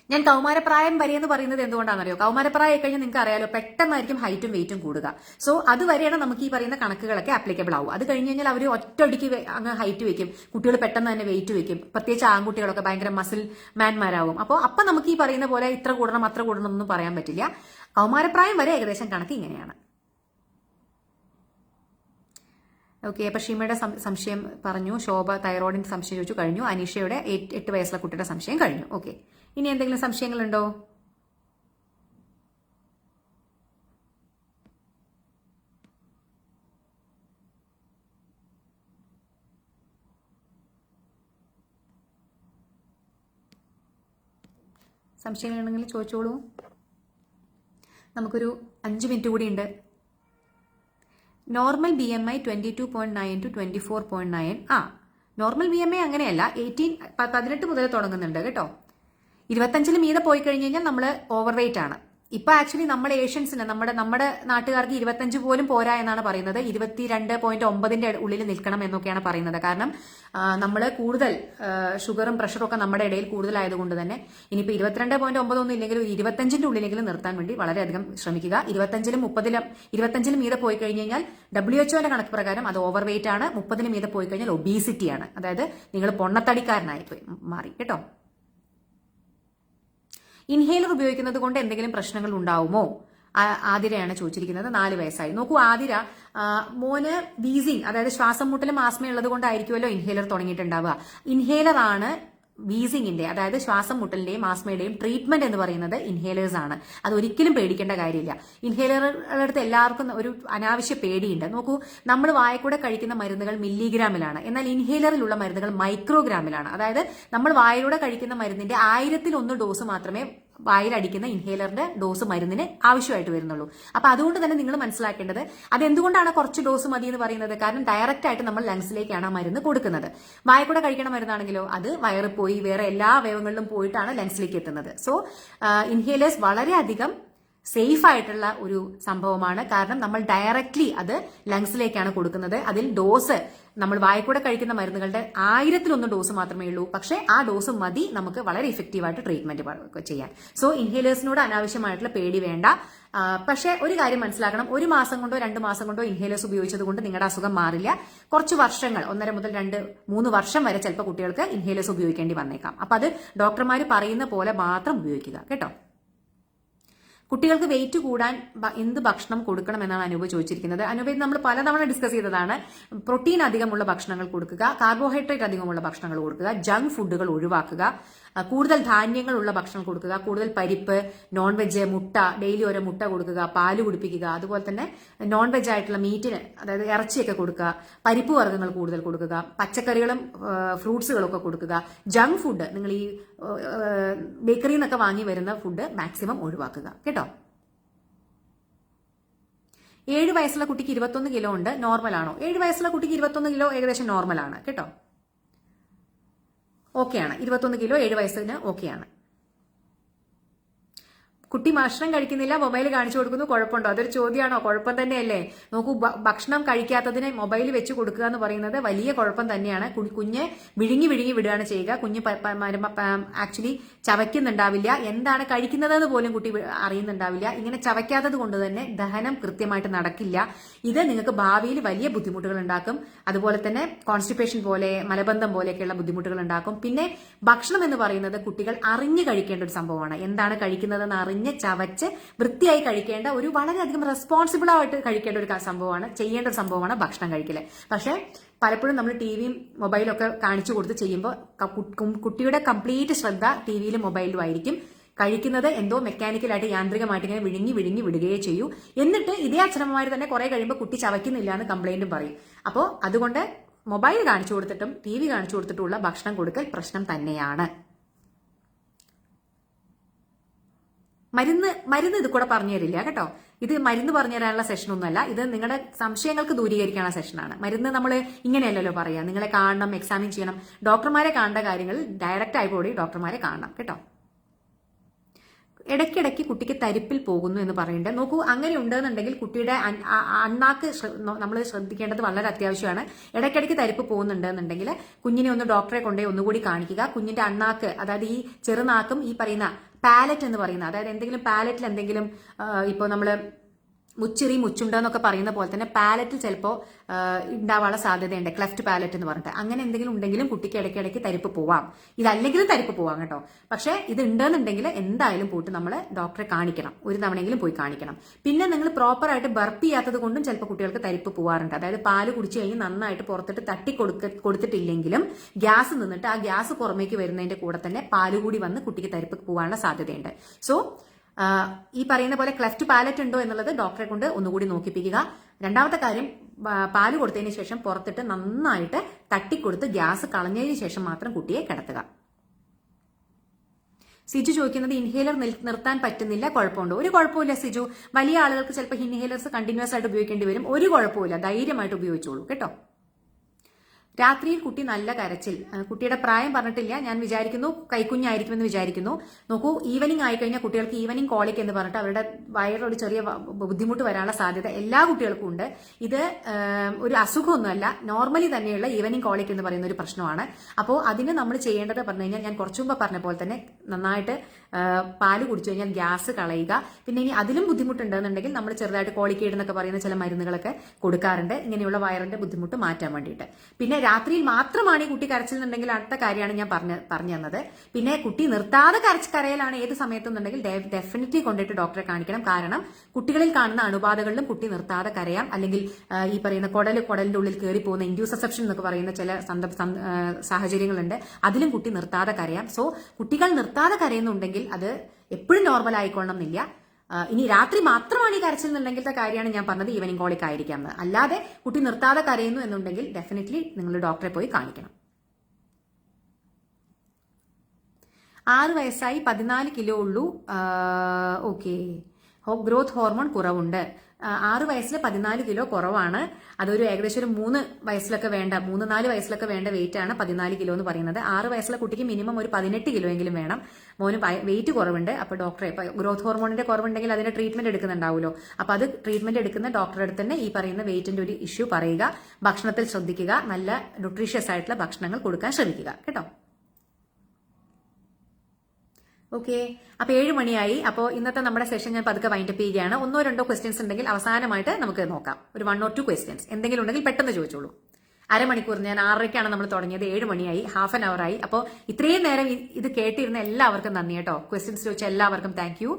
ഞാൻ കൗമാരപ്രായം വരെ എന്ന് പറയുന്നത് എന്തുകൊണ്ടാണെന്നറിയോ? കൗമാരപ്രായം കഴിഞ്ഞാൽ നിങ്ങൾക്ക് അറിയാലോ പെട്ടെന്നായിരിക്കും ഹൈറ്റും വെയിറ്റും കൂടുക. സോ അതുവരെയാണ് നമുക്ക് ഈ പറയുന്ന കണക്കുകളൊക്കെ ആപ്ലിക്കബിൾ ആവും. അത് കഴിഞ്ഞ് കഴിഞ്ഞാൽ അവർ ഒറ്റയടിക്ക് അങ്ങ് ഹൈറ്റ് വെക്കും, കുട്ടികൾ പെട്ടെന്ന് തന്നെ വെയിറ്റ് വെക്കും. പ്രത്യേകിച്ച് ആൺകുട്ടികളൊക്കെ ഭയങ്കര മസിൽ മാൻമാരാകും. അപ്പോൾ നമുക്ക് ഈ പറയുന്ന പോലെ ഇത്ര കൂടണം അത്ര കൂടണം എന്നൊന്നും പറയാൻ പറ്റില്ല. കൗമാരപ്രായം വരെ ഏകദേശം കണക്ക് ഇങ്ങനെയാണ്. ഓക്കെ, അപ്പൊ ഷീമയുടെ സംശയം പറഞ്ഞു, ശോഭ തൈറോയിഡിന്റെ സംശയം ചോദിച്ചു കഴിഞ്ഞു, അനീഷയുടെ 8 വയസ്സുള്ള കുട്ടിയുടെ സംശയം കഴിഞ്ഞു. ഓക്കെ, ഇനി എന്തെങ്കിലും സംശയങ്ങളുണ്ടോ? സംശയങ്ങളുണ്ടെങ്കിൽ ചോദിച്ചോളൂ. നമുക്കൊരു 5 മിനിറ്റ് കൂടി ഉണ്ട്. Normal BMI 22.9 to 24.9. Normal BMI അങ്ങനെയല്ല, 18 മുതൽ തുടങ്ങുന്നുണ്ട് കേട്ടോ. 25 മീതെ പോയി കഴിഞ്ഞ് കഴിഞ്ഞാൽ നമ്മൾ ഓവർ വെയിറ്റ് ആണ്. ഇപ്പൊ ആക്ച്വലി നമ്മുടെ ഏഷ്യൻസിന്, നമ്മുടെ നാട്ടുകാർക്ക് 25 പോലും പോരാ എന്നാണ് പറയുന്നത്. 22.9 ഉള്ളിൽ നിൽക്കണം എന്നൊക്കെയാണ് പറയുന്നത്. കാരണം നമ്മൾ കൂടുതൽ ഷുഗറും പ്രഷറും ഒക്കെ നമ്മുടെ ഇടയിൽ കൂടുതലായതുകൊണ്ട് തന്നെ ഇനിയിപ്പോൾ 22.9 ഒന്നും ഇല്ലെങ്കിലും 25 ഉള്ളിലെങ്കിലും നിർത്താൻ വേണ്ടി വളരെയധികം ശ്രമിക്കുക. 25 മീതെ പോയി കഴിഞ്ഞ് കഴിഞ്ഞാൽ WHO കണക്ക് പ്രകാരം അത് ഓവർ വെയിറ്റ് ആണ്. 30 മീതെ പോയി കഴിഞ്ഞാൽ ഒബീസിറ്റി ആണ്. അതായത് നിങ്ങൾ പൊണ്ണത്തടിക്കാരനായി മാറി കേട്ടോ. ഇൻഹേലർ ഉപയോഗിക്കുന്നത് കൊണ്ട് എന്തെങ്കിലും പ്രശ്നങ്ങൾ ഉണ്ടാവുമോ? ആതിരയാണ് ചോദിച്ചിരിക്കുന്നത്. 4 വയസ്സായി. നോക്കൂ ആതിര, മോന് വീസിങ്, അതായത് ശ്വാസം മുട്ടലും ആസ്മയുള്ളത് കൊണ്ടായിരിക്കുമല്ലോ ഇൻഹേലർ തുടങ്ങിയിട്ടുണ്ടാവുക. ഇൻഹേലർ ആണ് വീസിങ്ങിന്റെ, അതായത് ശ്വാസം മുട്ടലിന്റെയും ആസ്മയുടെയും ട്രീറ്റ്മെന്റ് എന്ന് പറയുന്നത് ഇൻഹേലേഴ്സ് ആണ്. അത് ഒരിക്കലും പേടിക്കേണ്ട കാര്യമില്ല. ഇൻഹേലറുടെ എല്ലാവർക്കും ഒരു അനാവശ്യ പേടിയുണ്ട്. നോക്കൂ, നമ്മൾ വായക്കൂടെ കഴിക്കുന്ന മരുന്നുകൾ മില്ലിഗ്രാമിലാണ്, എന്നാൽ ഇൻഹേലറിലുള്ള മരുന്നുകൾ മൈക്രോഗ്രാമിലാണ്. അതായത് നമ്മൾ വായയിലൂടെ കഴിക്കുന്ന മരുന്നിന്റെ 1000-1 ഡോസ് മാത്രമേ വായിലടിക്കുന്ന ഇൻഹേലറിന്റെ ഡോസ് മരുന്നിന് ആവശ്യമായിട്ട് വരുന്നുള്ളൂ. അപ്പൊ അതുകൊണ്ട് തന്നെ നിങ്ങൾ മനസ്സിലാക്കേണ്ടത് അതെന്തുകൊണ്ടാണ് കുറച്ച് ഡോസ് മതി എന്ന് പറയുന്നത്. കാരണം ഡയറക്റ്റ് ആയിട്ട് നമ്മൾ ലങ്സിലേക്കാണ് ആ മരുന്ന് കൊടുക്കുന്നത്. വായക്കൂടെ കഴിക്കണ മരുന്നാണെങ്കിലോ അത് വയറ് പോയി വേറെ എല്ലാ അവയവങ്ങളിലും പോയിട്ടാണ് ലങ്സിലേക്ക് എത്തുന്നത്. സോ ഇൻഹേലേഴ്സ് വളരെയധികം സേഫ് ആയിട്ടുള്ള ഒരു സംഭവമാണ്. കാരണം നമ്മൾ ഡയറക്ട്ലി അത് ലങ്സിലേക്കാണ് കൊടുക്കുന്നത്. അതിൽ ഡോസ് നമ്മൾ വായക്കൂടെ കഴിക്കുന്ന മരുന്നുകളുടെ 1000-1 ഡോസ് മാത്രമേ ഉള്ളൂ. പക്ഷേ ആ ഡോസ് മതി നമുക്ക് വളരെ ഇഫക്റ്റീവായിട്ട് ട്രീറ്റ്മെന്റ് ചെയ്യാൻ. സോ ഇൻഹേലേഴ്സിനോട് അനാവശ്യമായിട്ടുള്ള പേടി വേണ്ട. പക്ഷേ ഒരു കാര്യം മനസ്സിലാക്കണം, 1 മാസം കൊണ്ടോ 2 മാസം കൊണ്ടോ ഇൻഹേലേഴ്സ് ഉപയോഗിച്ചത് കൊണ്ട് നിങ്ങളുടെ അസുഖം മാറില്ല. കുറച്ച് വർഷങ്ങൾ, 1.5 മുതൽ 2-3 വർഷം വരെ ചിലപ്പോൾ കുട്ടികൾക്ക് ഇൻഹേലേഴ്സ് ഉപയോഗിക്കേണ്ടി വന്നേക്കാം. അപ്പൊ അത് ഡോക്ടർമാർ പറയുന്ന പോലെ മാത്രം ഉപയോഗിക്കുക കേട്ടോ. കുട്ടികൾക്ക് വെയിറ്റ് കൂടാൻ എന്ത് ഭക്ഷണം കൊടുക്കണം എന്നാണ് അനൂപ് ചോദിച്ചിരിക്കുന്നത്. അനൂപ് നമ്മൾ പലതവണ ഡിസ്കസ് ചെയ്തതാണ്. പ്രോട്ടീൻ അധികമുള്ള ഭക്ഷണങ്ങൾ കൊടുക്കുക, കാർബോഹൈഡ്രേറ്റ് അധികമുള്ള ഭക്ഷണങ്ങൾ കൊടുക്കുക, ജങ്ക് ഫുഡുകൾ ഒഴിവാക്കുക, കൂടുതൽ ധാന്യങ്ങളുള്ള ഭക്ഷണം കൊടുക്കുക, കൂടുതൽ പരിപ്പ്, നോൺ വെജ്, മുട്ട, ഡെയിലി ഓരോ മുട്ട കൊടുക്കുക, പാല് കുടിപ്പിക്കുക, അതുപോലെ തന്നെ നോൺ വെജ് ആയിട്ടുള്ള മീറ്റിന്, അതായത് ഇറച്ചിയൊക്കെ കൊടുക്കുക, പരിപ്പ് വർഗ്ഗങ്ങൾ കൂടുതൽ കൊടുക്കുക, പച്ചക്കറികളും ഫ്രൂട്ട്സുകളും ഒക്കെ കൊടുക്കുക. ജങ്ക് ഫുഡ്, നിങ്ങൾ ഈ ബേക്കറിയിൽ നിന്നൊക്കെ വാങ്ങി വരുന്ന ഫുഡ് മാക്സിമം ഒഴിവാക്കുക കേട്ടോ. 7 വയസ്സുള്ള കുട്ടിക്ക് 21 കിലോ ഉണ്ട്, നോർമൽ ആണോ? 7 വയസ്സുള്ള കുട്ടിക്ക് 21 കിലോ ഏകദേശം നോർമൽ ആണ് കേട്ടോ, ഓക്കെയാണ്. 21 കിലോ 7 വയസ്സിന് ഓക്കെയാണ്. കുട്ടി ഭക്ഷണം കഴിക്കുന്നില്ല, മൊബൈൽ കാണിച്ചു കൊടുക്കുന്നു, കുഴപ്പമുണ്ടോ? അതൊരു ചോദ്യമാണോ? കുഴപ്പം തന്നെയല്ലേ? നോക്കൂ, ഭക്ഷണം കഴിക്കാത്തതിന് മൊബൈൽ വെച്ച് കൊടുക്കുക എന്ന് പറയുന്നത് വലിയ കുഴപ്പം തന്നെയാണ്. കുഞ്ഞ് വിഴുങ്ങി വിടുകയാണ് ചെയ്യുക. കുഞ്ഞ് ആക്ച്വലി ചവയ്ക്കുന്നുണ്ടാവില്ല, എന്താണ് കഴിക്കുന്നതെന്ന് പോലും കുട്ടി അറിയുന്നുണ്ടാവില്ല. ഇങ്ങനെ ചവയ്ക്കാത്തത് കൊണ്ട് തന്നെ ദഹനം കൃത്യമായിട്ട് നടക്കില്ല. ഇത് നിങ്ങൾക്ക് ഭാവിയിൽ വലിയ ബുദ്ധിമുട്ടുകൾ ഉണ്ടാക്കും. അതുപോലെ തന്നെ കോൺസ്റ്റിപ്പേഷൻ പോലെ, മലബന്ധം പോലെയൊക്കെയുള്ള ബുദ്ധിമുട്ടുകൾ ഉണ്ടാക്കും. പിന്നെ ഭക്ഷണം എന്ന് പറയുന്നത് കുട്ടികൾ അറിഞ്ഞു കഴിക്കേണ്ട ഒരു സംഭവമാണ്. എന്താണ് കഴിക്കുന്നതെന്ന് അറിഞ്ഞ് ചവച്ച് വൃത്തിയായി കഴിക്കേണ്ട ഒരു വളരെയധികം റെസ്പോൺസിബിൾ ആയിട്ട് കഴിക്കേണ്ട ഒരു സംഭവമാണ്, ചെയ്യേണ്ട ഒരു സംഭവമാണ് ഭക്ഷണം കഴിക്കല്. പക്ഷെ പലപ്പോഴും നമ്മൾ ടിവിയും മൊബൈലും ഒക്കെ കാണിച്ചു കൊടുത്ത് ചെയ്യുമ്പോൾ കുട്ടിയുടെ കംപ്ലീറ്റ് ശ്രദ്ധ ടിവിയിലും മൊബൈലിലും ആയിരിക്കും. കഴിക്കുന്നത് എന്തോ മെക്കാനിക്കലായിട്ട്, യാന്ത്രികമായിട്ട് ഇങ്ങനെ വിഴുങ്ങി വിടുകയേ ചെയ്യൂ. എന്നിട്ട് ഇതേ അച്ഛനമ്മമാർ തന്നെ കുറെ കഴിയുമ്പോൾ കുട്ടി ചവയ്ക്കുന്നില്ല എന്ന് കംപ്ലൈന്റും പറയും. അപ്പോൾ അതുകൊണ്ട് മൊബൈൽ കാണിച്ചു കൊടുത്തിട്ടും ടി വി കാണിച്ചു കൊടുത്തിട്ടുള്ള ഭക്ഷണം കൊടുക്കൽ പ്രശ്നം തന്നെയാണ്. മരുന്ന് ഇത് കൂടെ പറഞ്ഞു തരില്ല കേട്ടോ. ഇത് മരുന്ന് പറഞ്ഞു തരാനുള്ള സെഷനൊന്നുമല്ല. ഇത് നിങ്ങളുടെ സംശയങ്ങൾക്ക് ദൂരീകരിക്കാനുള്ള സെഷനാണ്. മരുന്ന് നമ്മൾ ഇങ്ങനെയല്ലല്ലോ പറയാം. നിങ്ങളെ കാണണം, എക്സാമിൻ ചെയ്യണം. ഡോക്ടർമാരെ കാണേണ്ട കാര്യങ്ങൾ ഡയറക്റ്റ് ആയി പോയി ഡോക്ടർമാരെ കാണണം കേട്ടോ. ഇടയ്ക്കിടയ്ക്ക് കുട്ടിക്ക് തരിപ്പിൽ പോകുന്നു എന്ന് പറയേണ്ടത്. നോക്കൂ, അങ്ങനെ ഉണ്ടെന്നുണ്ടെങ്കിൽ കുട്ടിയുടെ അണ്ണാക്ക് നമ്മൾ ശ്രദ്ധിക്കേണ്ടത് വളരെ അത്യാവശ്യമാണ്. ഇടയ്ക്കിടയ്ക്ക് തരിപ്പ് പോകുന്നുണ്ടെന്നുണ്ടെങ്കിൽ കുഞ്ഞിനെ ഒന്ന് ഡോക്ടറെ കൊണ്ടുപോയി ഒന്നുകൂടി കാണിക്കുക. കുഞ്ഞിന്റെ അണ്ണാക്ക്, അതായത് ഈ ചെറുനാക്കും ഈ പറയുന്ന പാലറ്റ് എന്ന് പറയുന്ന, അതായത് എന്തെങ്കിലും പാലറ്റിൽ എന്തെങ്കിലും ഇപ്പോൾ നമ്മൾ മുച്ചിറി മുച്ചുണ്ട എന്നൊക്കെ പറയുന്ന പോലെ തന്നെ പാലറ്റിൽ ചിലപ്പോൾ ഉണ്ടാവാനുള്ള സാധ്യതയുണ്ട്. ക്ലെഫ്റ്റ് പാലറ്റ് എന്ന് പറഞ്ഞിട്ട് അങ്ങനെ എന്തെങ്കിലും ഉണ്ടെങ്കിലും കുട്ടിക്ക് ഇടയ്ക്കിടയ്ക്ക് തരിപ്പ് പോവാം. ഇതല്ലെങ്കിലും തരിപ്പ് പോവാം കേട്ടോ. പക്ഷേ ഇത് ഉണ്ടെന്നുണ്ടെങ്കിൽ എന്തായാലും പോയിട്ട് നമ്മൾ ഡോക്ടറെ കാണിക്കണം. ഒരു തവണയെങ്കിലും പോയി കാണിക്കണം. പിന്നെ നിങ്ങൾ പ്രോപ്പറായിട്ട് ബർപ്പ് ചെയ്യാത്തത് കൊണ്ടും ചിലപ്പോൾ കുട്ടികൾക്ക് തരിപ്പ് പോവാറുണ്ട്. അതായത് പാല് കുടിച്ചു കഴിഞ്ഞ് നന്നായിട്ട് പുറത്തിട്ട് തട്ടി കൊടുത്തിട്ടില്ലെങ്കിലും ഗ്യാസ് നിന്നിട്ട് ആ ഗ്യാസ് പുറമേക്ക് വരുന്നതിന്റെ കൂടെ തന്നെ പാല് കൂടി വന്ന് കുട്ടിക്ക് തരിപ്പ് പോകാനുള്ള സാധ്യതയുണ്ട്. സോ ഈ പറയുന്ന പോലെ ക്ലെഫ്റ്റ് പാലറ്റ് ഉണ്ടോ എന്നുള്ളത് ഡോക്ടറെ കൊണ്ട് ഒന്നുകൂടി നോക്കിപ്പിക്കുക. രണ്ടാമത്തെ കാര്യം, പാല് കൊടുത്തതിന് ശേഷം പുറത്തിട്ട് നന്നായിട്ട് തട്ടിക്കൊടുത്ത് ഗ്യാസ് കളഞ്ഞതിന് ശേഷം മാത്രം കുട്ടിയെ കിടത്തുക. സിജു ചോദിക്കുന്നത് ഇൻഹേലർ നിർത്താൻ പറ്റുന്നില്ല, കുഴപ്പമുണ്ടോ? ഒരു കുഴപ്പമില്ല സിജു. വലിയ ആളുകൾക്ക് ചിലപ്പോൾ ഇൻഹേലർസ് കണ്ടിന്യൂസ് ആയിട്ട് ഉപയോഗിക്കേണ്ടി വരും. ഒരു കുഴപ്പമില്ല, ധൈര്യമായിട്ട് ഉപയോഗിച്ചോളൂ കേട്ടോ. രാത്രിയിൽ കുട്ടി നല്ല കരച്ചിൽ. കുട്ടിയുടെ പ്രായം പറഞ്ഞിട്ടില്ല, ഞാൻ വിചാരിക്കുന്നു കൈക്കുഞ്ഞായിരിക്കുമെന്ന് വിചാരിക്കുന്നു. നോക്കൂ, ഈവനിങ് ആയിക്കഴിഞ്ഞാൽ കുട്ടികൾക്ക് ഈവനിങ് കോളിക് എന്ന് പറഞ്ഞിട്ട് അവരുടെ വയറൊരു ചെറിയ ബുദ്ധിമുട്ട് വരാനുള്ള സാധ്യത എല്ലാ കുട്ടികൾക്കും ഉണ്ട്. ഇത് ഒരു അസുഖമൊന്നുമല്ല, നോർമലി തന്നെയുള്ള ഈവനിങ് കോളിക് എന്ന് പറയുന്ന ഒരു പ്രശ്നമാണ്. അപ്പോൾ അതിന് നമ്മൾ ചെയ്യേണ്ടത് പറഞ്ഞു കഴിഞ്ഞാൽ, ഞാൻ കുറച്ചു മുമ്പ് പറഞ്ഞ പോലെ തന്നെ നന്നായിട്ട് പാല് കുടിച്ചു കഴിഞ്ഞാൽ ഗ്യാസ് കളയുക. പിന്നെ ഇനി അതിലും ബുദ്ധിമുട്ടുണ്ടെന്നുണ്ടെങ്കിൽ നമ്മൾ ചെറുതായിട്ട് കോളിക്കേഡ് എന്നൊക്കെ പറയുന്ന ചില മരുന്നുകളൊക്കെ കൊടുക്കാറുണ്ട്, ഇങ്ങനെയുള്ള വയറിന്റെ ബുദ്ധിമുട്ട് മാറ്റാൻ വേണ്ടിയിട്ട്. പിന്നെ രാത്രിയിൽ മാത്രമാണ് ഈ കുട്ടി കരച്ചിലുണ്ടെങ്കിൽ അടുത്ത കാര്യമാണ് ഞാൻ പറഞ്ഞു തന്നത്. പിന്നെ കുട്ടി നിർത്താതെ കരയലാണ് ഏത് സമയത്തുന്നുണ്ടെങ്കിൽ ഡെഫിനറ്റ്ലി കൊണ്ടിട്ട് ഡോക്ടറെ കാണിക്കണം. കാരണം കുട്ടികളിൽ കാണുന്ന അണുബാധകളിലും കുട്ടി നിർത്താതെ കരയാം. അല്ലെങ്കിൽ ഈ പറയുന്ന കുടലിന്റെ ഉള്ളിൽ കയറി പോകുന്ന ഇൻഡ്യൂസെപ്ഷൻ എന്നൊക്കെ പറയുന്ന ചില സാഹചര്യങ്ങളുണ്ട്, അതിലും കുട്ടി നിർത്താതെ കരയാം. സോ കുട്ടികൾ നിർത്താതെ കരയുന്നുണ്ടെങ്കിൽ അത് എപ്പോഴും നോർമൽ ആയിക്കൊള്ളണം എന്നില്ല. ഇനി രാത്രി മാത്രമാണ് ഈ കരച്ചിൽ എന്നുണ്ടെങ്കിലത്തെ കാര്യമാണ് ഞാൻ പറഞ്ഞത് ഈവനിങ് കോളിക് ആയിരിക്കാം. അല്ലാതെ കുട്ടി നിർത്താതെ കരയുന്നു എന്നുണ്ടെങ്കിൽ ഡെഫിനറ്റ്ലി നിങ്ങൾ ഡോക്ടറെ പോയി കാണിക്കണം. 6 വയസ്സായി 14 കിലോ ഉള്ളൂ. ഓക്കെ, ഗ്രോത്ത് ഹോർമോൺ കുറവുണ്ട്. 6 വയസ്സിൽ 14 കിലോ കുറവാണ്. അതൊരു ഏകദേശം ഒരു 3 വയസ്സിലൊക്കെ വേണ്ട, 3-4 വയസ്സിലൊക്കെ വേണ്ട വെയിറ്റ് ആണ് 14 കിലോ എന്ന് പറയുന്നത്. 6 വയസ്സിലെ കുട്ടിക്ക് മിനിമം ഒരു 18 കിലോ എങ്കിലും വേണം. മോന് വെയിറ്റ് കുറവുണ്ട്. അപ്പോൾ ഡോക്ടറെ, ഗ്രോത്ത് ഹോർമോണിന്റെ കുറവുണ്ടെങ്കിൽ അതിന്റെ ട്രീറ്റ്മെന്റ് എടുക്കുന്നുണ്ടാവുമല്ലോ. അപ്പോൾ അത് ട്രീറ്റ്മെന്റ് എടുക്കുന്ന ഡോക്ടറെ അടുത്ത് തന്നെ ഈ പറയുന്ന വെയിറ്റിന്റെ ഒരു ഇഷ്യൂ പറയുക. ഭക്ഷണത്തിൽ ശ്രദ്ധിക്കുക, നല്ല ന്യൂട്രീഷ്യസ് ആയിട്ടുള്ള ഭക്ഷണങ്ങൾ കൊടുക്കാൻ ശ്രമിക്കുക കേട്ടോ. ഓക്കെ, അപ്പൊ 7 മണിയായി. അപ്പോൾ ഇന്നത്തെ നമ്മുടെ സെഷൻ ഞാൻ പതുക്കെ വൈൻഡപ്പ് ചെയ്യുകയാണ്. 1-2 ക്വസ്റ്റ്യൻസ് ഉണ്ടെങ്കിൽ അവസാനമായിട്ട് നമുക്ക് നോക്കാം. ഒരു 1 or 2 ക്വസ്റ്റ്യൻസ് എന്തെങ്കിലും ഉണ്ടെങ്കിൽ പെട്ടെന്ന് ചോദിച്ചോളൂ. അരമണിക്കൂർ, ഞാൻ 6:30ക്കാണ് നമ്മൾ തുടങ്ങിയത്, 7 മണിയായി, ഹാഫ് ആൻ അവർ ആയി. അപ്പോൾ ഇത്രയും നേരം ഇത് കേട്ടിരുന്ന എല്ലാവർക്കും നന്ദി കേട്ടോ. ക്വസ്റ്റ്യൻസ് ചോദിച്ച എല്ലാവർക്കും താങ്ക് യു.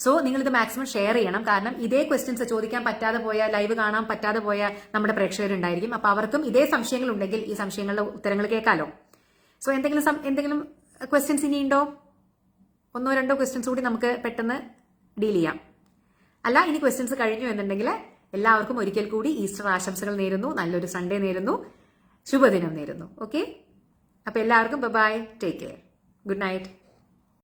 സോ നിങ്ങൾ ഇത് മാക്സിമം ഷെയർ ചെയ്യണം. കാരണം ഇതേ ക്വസ്റ്റ്യൻസ് ചോദിക്കാൻ പറ്റാതെ പോയ, ലൈവ് കാണാൻ പറ്റാതെ പോയ നമ്മുടെ പ്രേക്ഷകരുണ്ടായിരിക്കും. അപ്പൊ അവർക്കും ഇതേ സംശയങ്ങൾ ഉണ്ടെങ്കിൽ ഈ സംശയങ്ങളുടെ ഉത്തരങ്ങൾ കേൾക്കാലോ. സോ എന്തെങ്കിലും ക്വസ്റ്റ്യൻസ് ഇനിയുണ്ടോ? 1-2 ക്വസ്റ്റ്യൻസ് കൂടി നമുക്ക് പെട്ടെന്ന് ഡീൽ ചെയ്യാം. അല്ല, ഇനി ക്വസ്റ്റ്യൻസ് കഴിഞ്ഞു എന്നുണ്ടെങ്കിൽ എല്ലാവർക്കും ഒരിക്കൽ കൂടി ഈസ്റ്റർ ആശംസകൾ നേരുന്നു. നല്ലൊരു സൺഡേ നേരുന്നു. ശുഭദിനം നേരുന്നു. ഓക്കെ, അപ്പൊ എല്ലാവർക്കും bye, take care, good night.